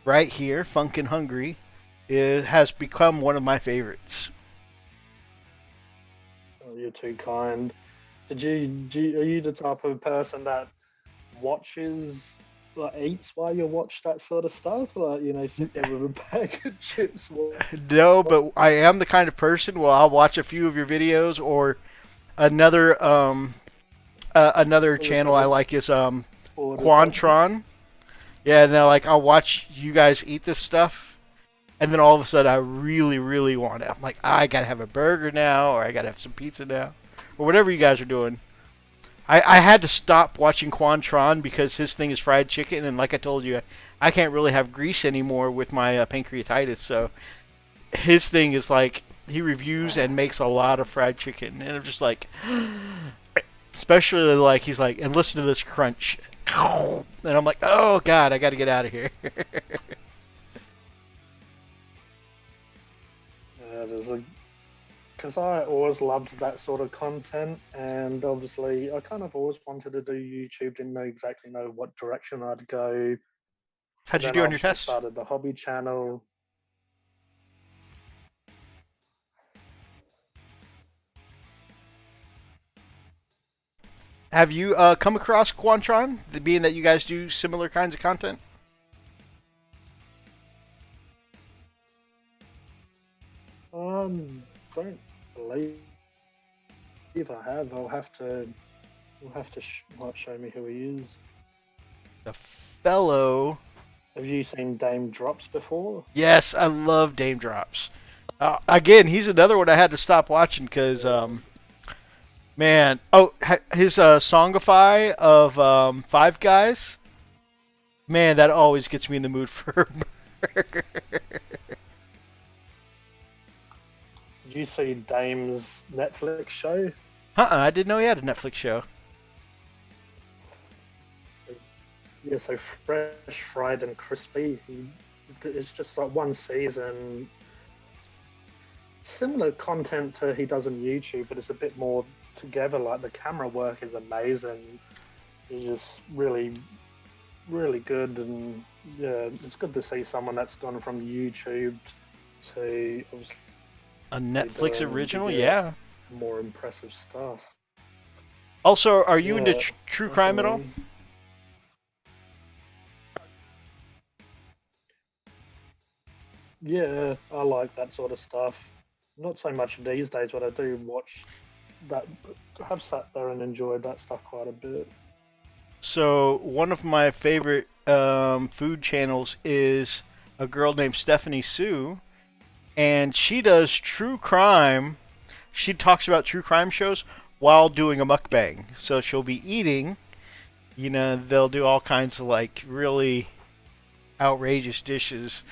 right here, Funkin' Hungry, has become one of my favorites. Oh, you're too kind. Are you the type of person that watches like eats while you watch that sort of stuff? Like, you know, sit there with a bag of chips. No, but I am the kind of person. Well, I'll watch a few of your videos, or another another channel I like is Quantron. Yeah, and then like I'll watch you guys eat this stuff, and then all of a sudden I really, really want it. I'm like, I gotta have a burger now, or I gotta have some pizza now, or whatever you guys are doing. I had to stop watching Quantron because his thing is fried chicken, and like I told you, I can't really have grease anymore with my pancreatitis. So his thing is like he reviews and makes a lot of fried chicken, and I'm just like, especially like he's like, and listen to this crunch, and I'm like, oh god, I got to get out of here. Because I always loved that sort of content, and obviously I kind of always wanted to do YouTube. Didn't exactly know what direction I'd go. How'd you do on your test? Started the hobby channel. Have you come across Quantron, being that you guys do similar kinds of content? Don't believe I have. You'll have to show me who he is. The fellow. Have you seen Dame Drops before? Yes, I love Dame Drops. Again, he's another one I had to stop watching because, man, his songify of Five Guys, man, that always gets me in the mood for a burger. Did you see Dame's Netflix show? I didn't know he had a Netflix show. Yeah, so fresh, fried, and crispy. It's just like one season. Similar content to he does on YouTube, but it's a bit more together. Like the camera work is amazing. It's just really, really good, and yeah, it's good to see someone that's gone from YouTube to obviously a Netflix original, yeah. More impressive stuff. Also, are you into true crime at all? Yeah, I like that sort of stuff. Not so much these days, but I do watch that. Have sat there and enjoyed that stuff quite a bit. So one of my favorite food channels is a girl named Stephanie Sue, and she does true crime. She talks about true crime shows while doing a mukbang. So she'll be eating. You know, they'll do all kinds of like really outrageous dishes.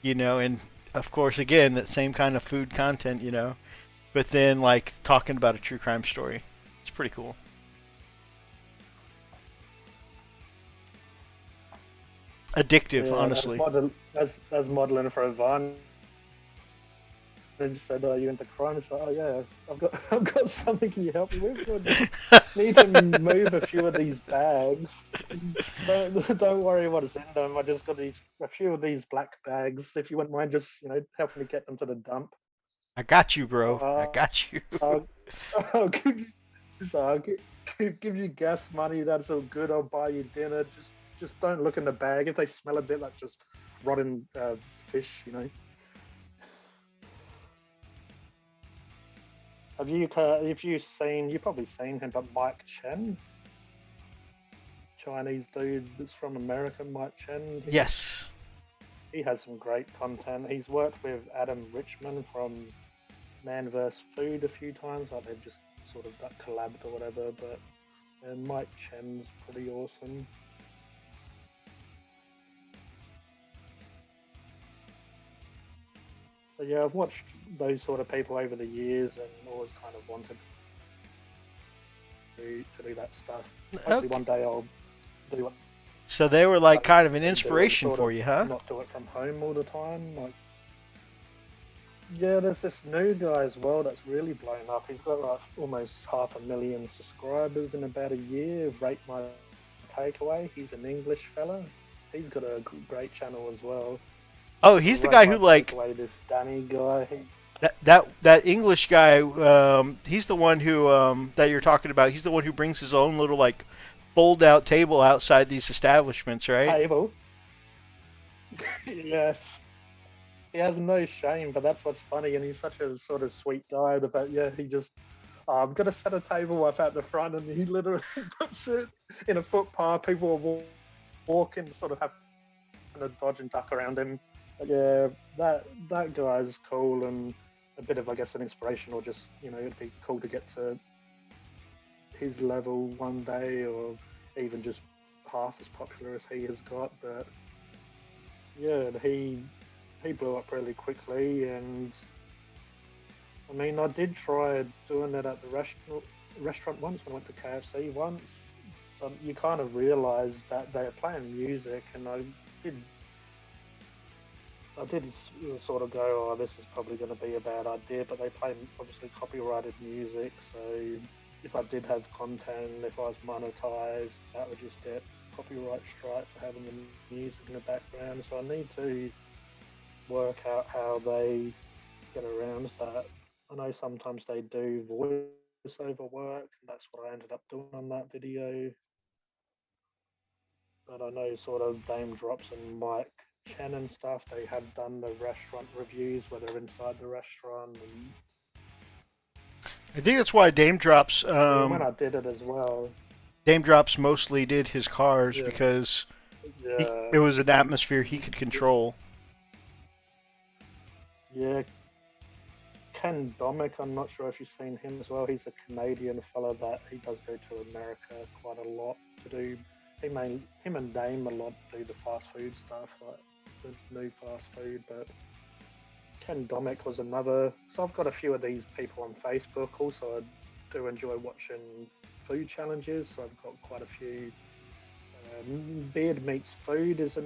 You know, and of course, again, that same kind of food content, you know, but then like talking about a true crime story. It's pretty cool. Addictive, honestly. As modeling for a Vine, they just said, "Are you into crime?" It's like, "Oh yeah, I've got something. Can you help me with? I need to move a few of these bags. Don't worry what is in them. I just got a few of these black bags. If you wouldn't mind, just helping me get them to the dump." I got you, bro. I got you. I'll give you gas money. That's all good. I'll buy you dinner. Just don't look in the bag. If they smell a bit like just rotten fish, you know. You've probably seen him, but Mike Chen, Chinese dude that's from America, Mike Chen. Yes. He has some great content. He's worked with Adam Richman from Man vs. Food a few times. Like they've just sort of collabed or whatever. But Mike Chen's pretty awesome. So yeah, I've watched those sort of people over the years and always kind of wanted to do that stuff. Hopefully one day I'll do it. So they were like kind of an inspiration for you, huh? Not do it from home all the time. Like, yeah, there's this new guy as well that's really blown up. He's got like almost 500,000 subscribers in about a year. Rate My Takeaway. He's an English fella. He's got a great channel as well. Oh, he's the guy who like this Danny guy. That English guy. He's the one who that you're talking about. He's the one who brings his own little like fold-out table outside these establishments, right? Table. Yes. He has no shame, but that's what's funny, and he's such a sort of sweet guy. But yeah, he just, I'm gonna set a table up at the front, and he literally puts it in a footpath. People are walking, sort of having to dodge and duck around him. But yeah, that guy's cool and a bit of, I guess, an inspiration, or just, you know, it'd be cool to get to his level one day, or even just half as popular as he has got. But yeah, he blew up really quickly, and I mean, I did try doing that at the restaurant once when I went to KFC once, but you kind of realise that they're playing music, and I did sort of go, oh, this is probably going to be a bad idea, but they play obviously copyrighted music, so if I did have content, if I was monetized, that would just get copyright strike for having the music in the background. So I need to work out how they get around that. I know sometimes they do voiceover work, and that's what I ended up doing on that video. But I know sort of Dame Drops and Mike Chen and stuff, they have done the restaurant reviews where they're inside the restaurant, and I think that's why Dame Drops. when I did it as well. Dame Drops mostly did his cars because Yeah. it was an atmosphere he could control. Yeah. Ken Domick, I'm not sure if you've seen him as well. He's a Canadian fella that he does go to America quite a lot to do. Him and Dame a lot do the fast food stuff, like the new fast food. But Ken Domick was another. So I've got a few of these people on Facebook. Also, I do enjoy watching food challenges. So I've got quite a few. Beard Meets Food is a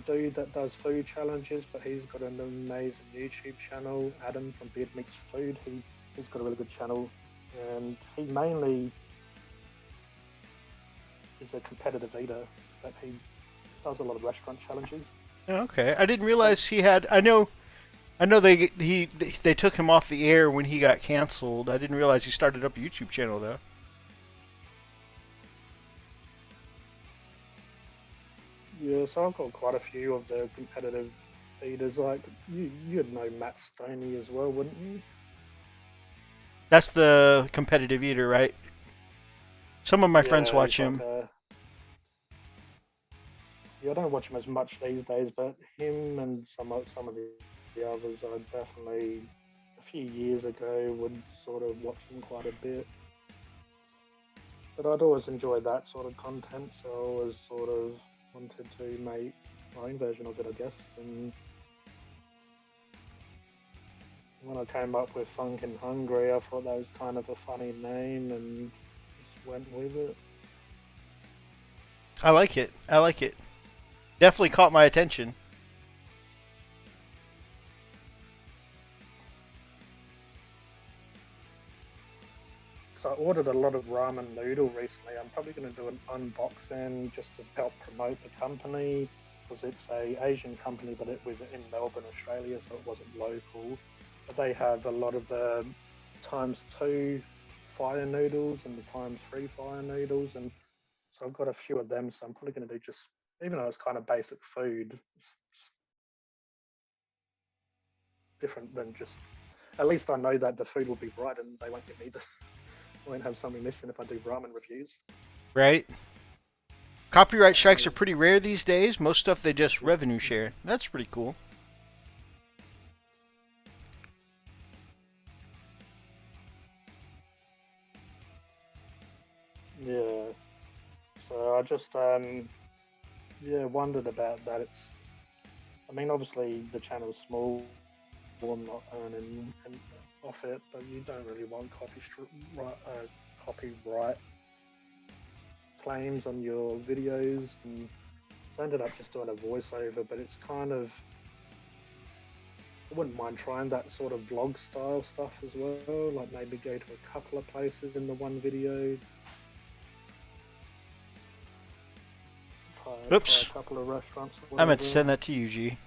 dude that does food challenges, but he's got an amazing YouTube channel. Adam from Beard Meets Food, he's got a really good channel, and he mainly is a competitive eater, but he does a lot of restaurant challenges. Okay, I didn't realize he had. I know they took him off the air when he got canceled. I didn't realize he started up a YouTube channel though. Yeah, so I've got quite a few of the competitive eaters. Like you'd know Matt Stoney as well, wouldn't you? That's the competitive eater, right? Some of my friends watch him. Yeah, I don't watch him as much these days, but him and some of the others, I definitely a few years ago would sort of watch them quite a bit. But I'd always enjoyed that sort of content, so I always sort of wanted to make my own version of it, I guess. And when I came up with Funkin' Hungry, I thought that was kind of a funny name and just went with it. I like it. Definitely caught my attention. So I ordered a lot of ramen noodle recently. I'm probably going to do an unboxing just to help promote the company, because it's a Asian company, but it was in Melbourne, Australia, so it wasn't local. But they have a lot of the ×2 fire noodles and the ×3 fire noodles, and so I've got a few of them. So I'm probably going to do just, even though it's kind of basic food, it's different than just. At least I know that the food will be right, and they won't get me the. I won't have something missing if I do ramen reviews. Right. Copyright strikes are pretty rare these days. Most stuff they just revenue share. That's pretty cool. Yeah. So I just wondered about that. I mean, obviously the channel's small. I'm not earning off it, but you don't really want copyright claims on your videos. And so I ended up just doing a voiceover, but it's kind of, I wouldn't mind trying that sort of vlog style stuff as well, like maybe go to a couple of places in the one video. Oops. Try a couple of restaurants. I meant to send that to you, G.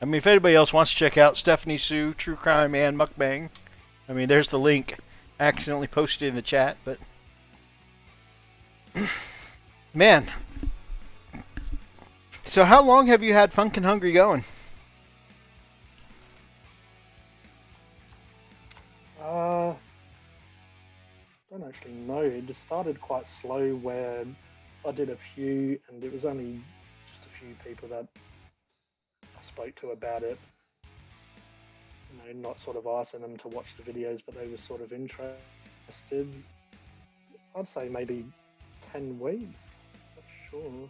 I mean, if anybody else wants to check out Stephanie Sue, True Crime, and Mukbang, I mean, there's the link. Accidentally posted in the chat, but Man. So how long have you had Funkin' Hungry going? Don't actually know. It just started quite slow where I did a few and it was only just a few people that I spoke to about it. You know, not sort of asking them to watch the videos, but they were sort of interested. I'd say maybe 10 weeks. Not sure.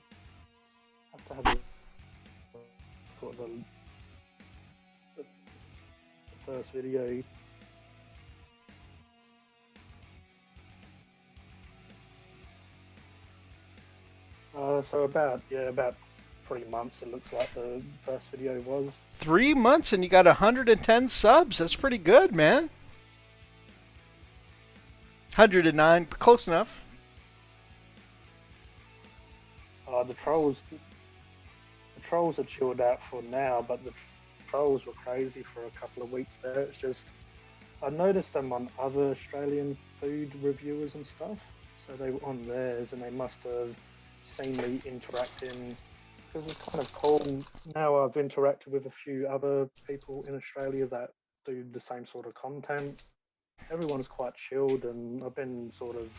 Have to have a look at the first video. So about 3 months. It looks like the first video was. 3 months and you got 110 subs. That's pretty good, man. 109, close enough. The trolls are chilled out for now, but the trolls were crazy for a couple of weeks there. It's just I noticed them on other Australian food reviewers and stuff. So they were on theirs, and they must have seen me interacting. Because it's kind of cool. Now I've interacted with a few other people in Australia that do the same sort of content. Everyone's quite chilled, and I've been sort of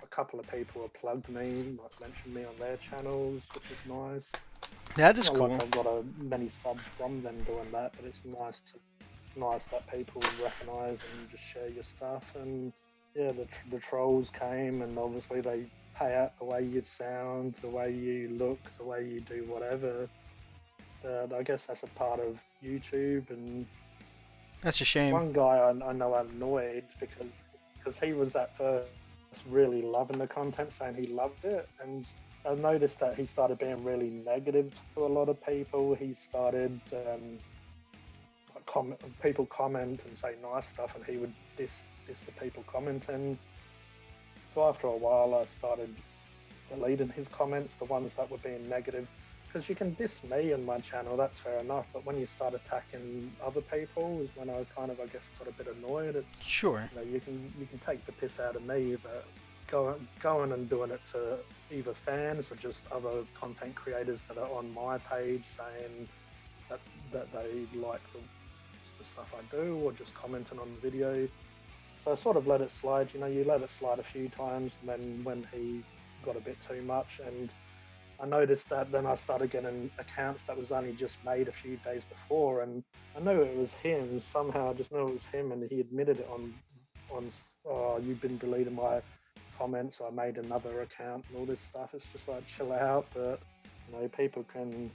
a couple of people have plugged me, like mentioned me on their channels, which is nice. That is Not cool. like I've got many subs from them doing that, but it's nice that people recognise and just share your stuff. And yeah, the trolls came, and obviously they pay out the way you sound, the way you look, the way you do whatever. I guess that's a part of YouTube. And That's a shame. one guy I know annoyed because he was at first really loving the content, saying he loved it, and I noticed that he started being really negative to a lot of people. He started people comment and say nice stuff, and he would diss the people commenting. So after a while, I started deleting his comments, the ones that were being negative, because you can diss me and my channel, that's fair enough. But when you start attacking other people, is when I kind of, I guess, got a bit annoyed. It's Sure. you know, you can take the piss out of me, but going and doing it to either fans or just other content creators that are on my page saying that they like the stuff I do, or just commenting on the video. So I sort of let it slide. You know, you let it slide a few times, and then when he got a bit too much, and I noticed that then I started getting accounts that was only just made a few days before, and I knew it was him. Somehow I just knew it was him, and he admitted it on oh, you've been deleting my comments. I made another account and all this stuff. It's just like, chill out. But you know, people can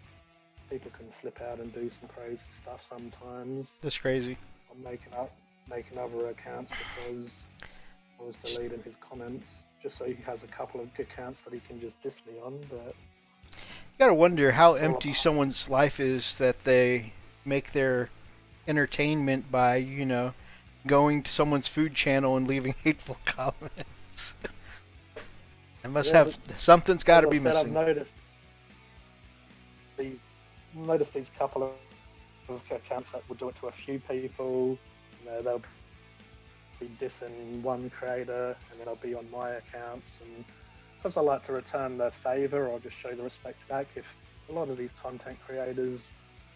flip out and do some crazy stuff sometimes. That's crazy. I'm making other accounts because I was deleting his comments just so he has a couple of accounts that he can just diss me on. But You gotta wonder how empty someone's life is that they make their entertainment by, you know, going to someone's food channel and leaving hateful comments. It must have something's got to be missing. I've noticed these couple of accounts that will do it to a few people. You know, they'll be dissing one creator, and then I'll be on my accounts. And because I like to return the favour or just show the respect back, if a lot of these content creators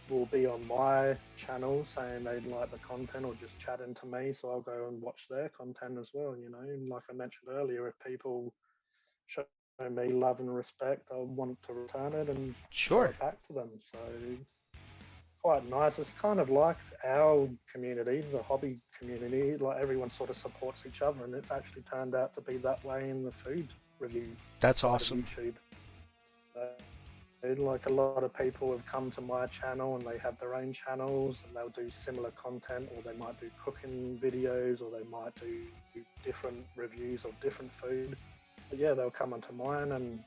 will be on my channel saying they like the content or just chatting to me, so I'll go and watch their content as well. You know, and like I mentioned earlier, if people show me love and respect, I want to return it and show it back to them. So quite nice. It's kind of like our community, the hobby community, like everyone sort of supports each other, and it's actually turned out to be that way in the food review. That's awesome. YouTube. Like a lot of people have come to my channel and they have their own channels and they'll do similar content, or they might do cooking videos, or they might do different reviews of different food. But yeah, they'll come onto mine, and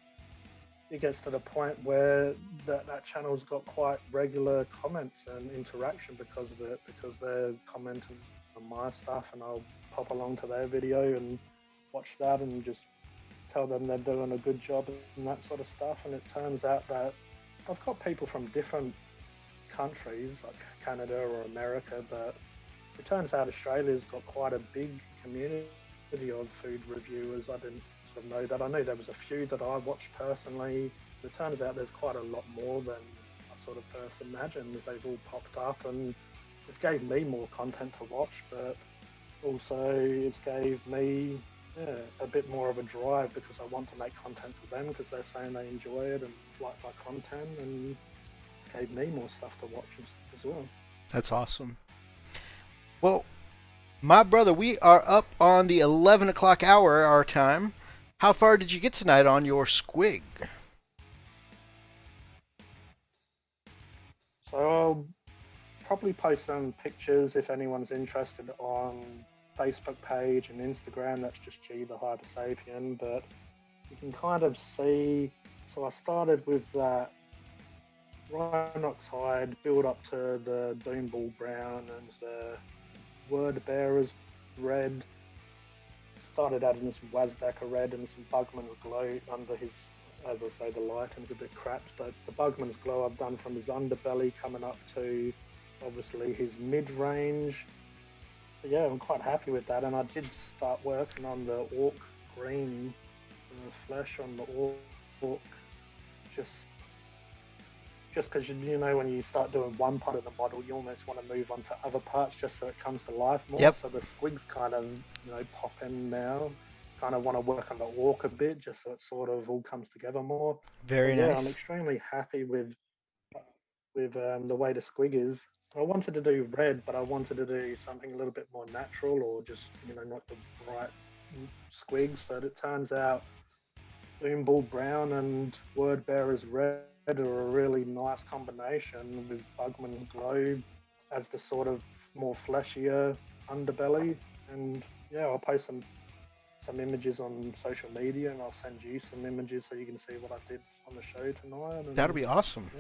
it gets to the point where that channel's got quite regular comments and interaction because of it, because they're commenting on my stuff, and I'll pop along to their video and watch that and just tell them they're doing a good job and that sort of stuff. And it turns out that I've got people from different countries like Canada or America, but it turns out Australia's got quite a big community of food reviewers. I didn't sort of know that. I knew there was a few that I watched personally. It turns out there's quite a lot more than I sort of first imagined. They've all popped up, and it's gave me more content to watch, but also it's gave me a bit more of a drive because I want to make content for them because they're saying they enjoy it and like my content, and it gave me more stuff to watch as well. That's awesome. Well, my brother, we are up on the 11 o'clock hour, our time. How far did you get tonight on your squig? So I'll probably post some pictures if anyone's interested on Facebook page and Instagram. That's just G the Hypersapien, but you can kind of see. So I started with that Rhinox hide, build up to the Doomball brown and the Word Bearers red. Started adding some Wazdaka red and some Bugman's glow under his. As I say, the lighting's a bit crap, but the Bugman's glow I've done from his underbelly coming up to obviously his mid-range. Yeah, I'm quite happy with that, and I did start working on the Orc green flesh on the Orc, just because you know when you start doing one part of the model, you almost want to move on to other parts just so it comes to life more. Yep. So the Squig's kind of popping now. Kind of want to work on the Orc a bit just so it sort of all comes together more. Very nice. I'm extremely happy with the way the Squig is. I wanted to do red, but I wanted to do something a little bit more natural, or just not the bright Squigs. But it turns out Doomball brown and Word Bearers red are a really nice combination with Bugman's glow as the sort of more fleshier underbelly. And yeah, I'll post some images on social media, and I'll send you some images so you can see what I did on the show tonight. And that'll be awesome.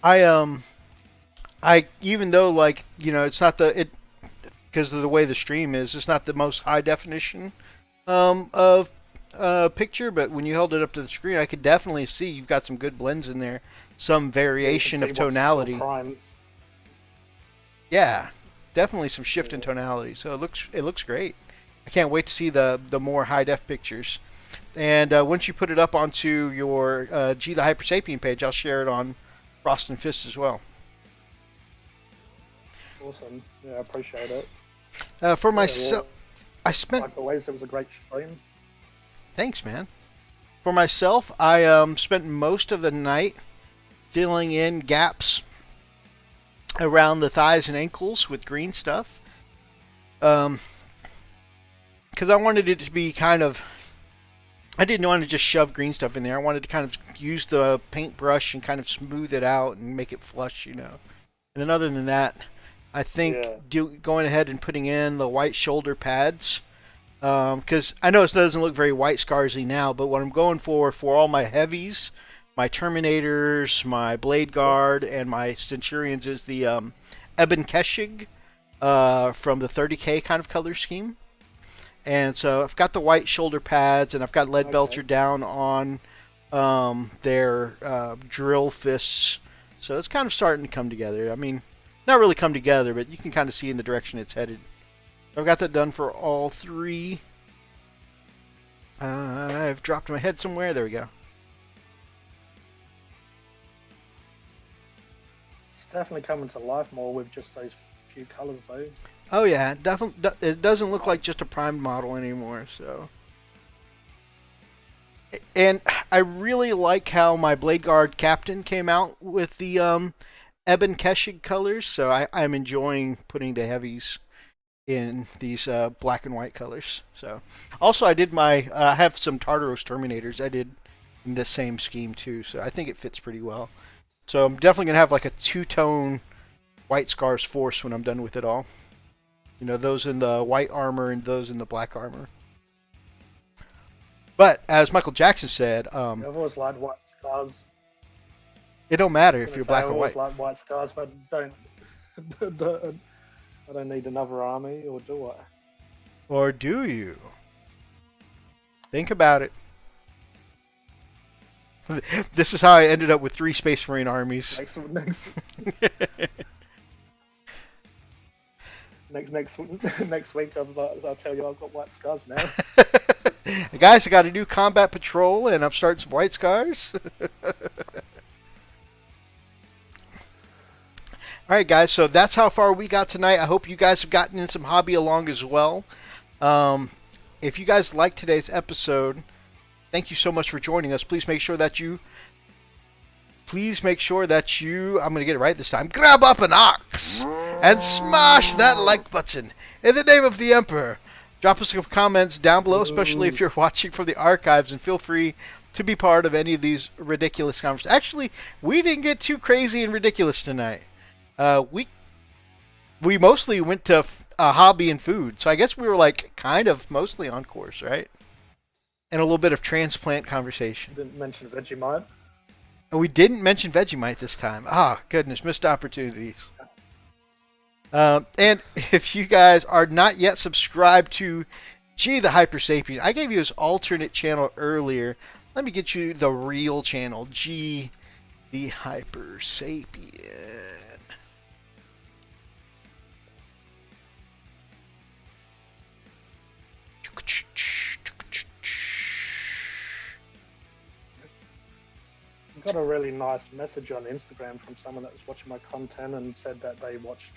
Yeah. I even though it's not because of the way the stream is, it's not the most high definition of picture, but when you held it up to the screen, I could definitely see you've got some good blends in there, some variation of tonality. Yeah, definitely some shift in tonality. So it looks great. I can't wait to see the more high def pictures. And once you put it up onto your G the Hypersapien page, I'll share it on Frost and Fist as well. Awesome. Yeah, I appreciate it. For myself, I spent. Like always, it was a great stream. Thanks, man. For myself, I spent most of the night filling in gaps around the thighs and ankles with green stuff. Because I wanted it to be kind of, I didn't want to just shove green stuff in there. I wanted to kind of use the paintbrush and kind of smooth it out and make it flush, And then other than that, I think going ahead and putting in the white shoulder pads, because I know it doesn't look very White Scarsy now, but what I'm going for all my heavies, my Terminators, my Blade Guard, and my Centurions is the Ebon Kheshing from the 30K kind of color scheme. And so I've got the white shoulder pads, and I've got Lead Belcher down on their drill fists. So it's kind of starting to come together. I mean, not really come together, but you can kind of see in the direction it's headed. I've got that done for all three. I've dropped my head somewhere. There we go. It's definitely coming to life more with just those few colors, though. Oh yeah, definitely. It doesn't look like just a primed model anymore. So, and I really like how my Blade Guard Captain came out with the Ebon Kheshing colors. So I'm enjoying putting the heavies in these black and white colors. So, also I did I have some Tartaros Terminators I did in the same scheme too. So I think it fits pretty well. So I'm definitely gonna have like a two-tone White Scars force when I'm done with it all. Those in the white armor and those in the black armor. But as Michael Jackson said, I've always liked White Scars. It don't matter if you're black or white. I always like White Scars, but I don't need another army, or do I? Or do you? Think about it. This is how I ended up with 3 Space Marine armies. Next week, I'll tell you I've got White Scars now. Guys, I got a new combat patrol, and I'm starting some white scars. All right, guys, so that's how far we got tonight. I hope you guys have gotten in some hobby along as well. If you guys liked today's episode, thank you so much for joining us. Please make sure that you, I'm going to get it right this time, grab up an ox and smash that like button in the name of the Emperor. Drop us some comments down below, especially if you're watching from the archives, and feel free to be part of any of these ridiculous conversations. Actually, we didn't get too crazy and ridiculous tonight. We mostly went to hobby and food, so I guess we were like kind of mostly on course, right? And a little bit of transplant conversation. Didn't mention Vegemite. And we didn't mention Vegemite this time. Ah, goodness, missed opportunities. And if you guys are not yet subscribed to G the Hypersapien, I gave you his alternate channel earlier. Let me get you the real channel, G the Hypersapien. Got a really nice message on Instagram from someone that was watching my content and said that they watched,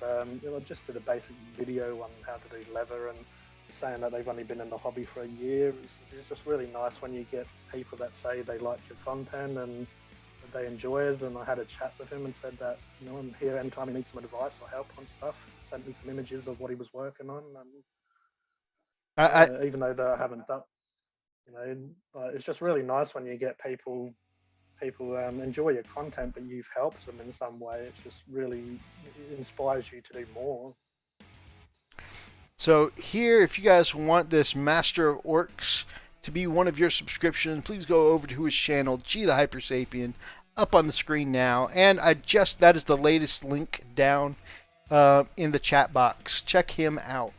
just did a basic video on how to do leather, and saying that they've only been in the hobby for a year. It's just really nice when you get people that say they like your content and that they enjoy it. And I had a chat with him and said that, I'm here anytime he needs some advice or help on stuff. Sent me some images of what he was working on. And even though I haven't done, it's just really nice when you get people enjoy your content, but you've helped them in some way. It just really inspires you to do more. So here, if you guys want this Master of Orcs to be one of your subscriptions, please go over to his channel, G the Hypersapien, up on the screen now. And that is the latest link down in the chat box. Check him out.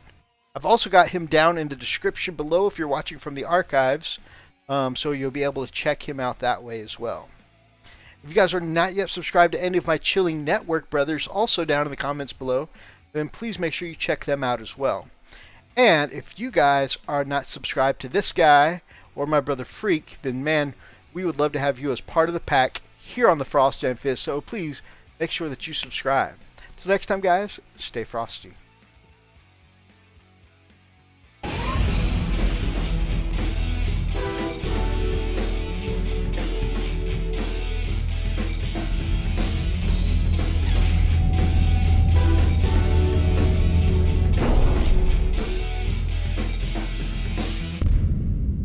I've also got him down in the description below if you're watching from the archives. So you'll be able to check him out that way as well. If you guys are not yet subscribed to any of my Chilling Network brothers, also down in the comments below, then please make sure you check them out as well. And if you guys are not subscribed to this guy or my brother Freak, then man, we would love to have you as part of the pack here on the Frost and Fizz. So please make sure that you subscribe. Till next time, guys, stay frosty.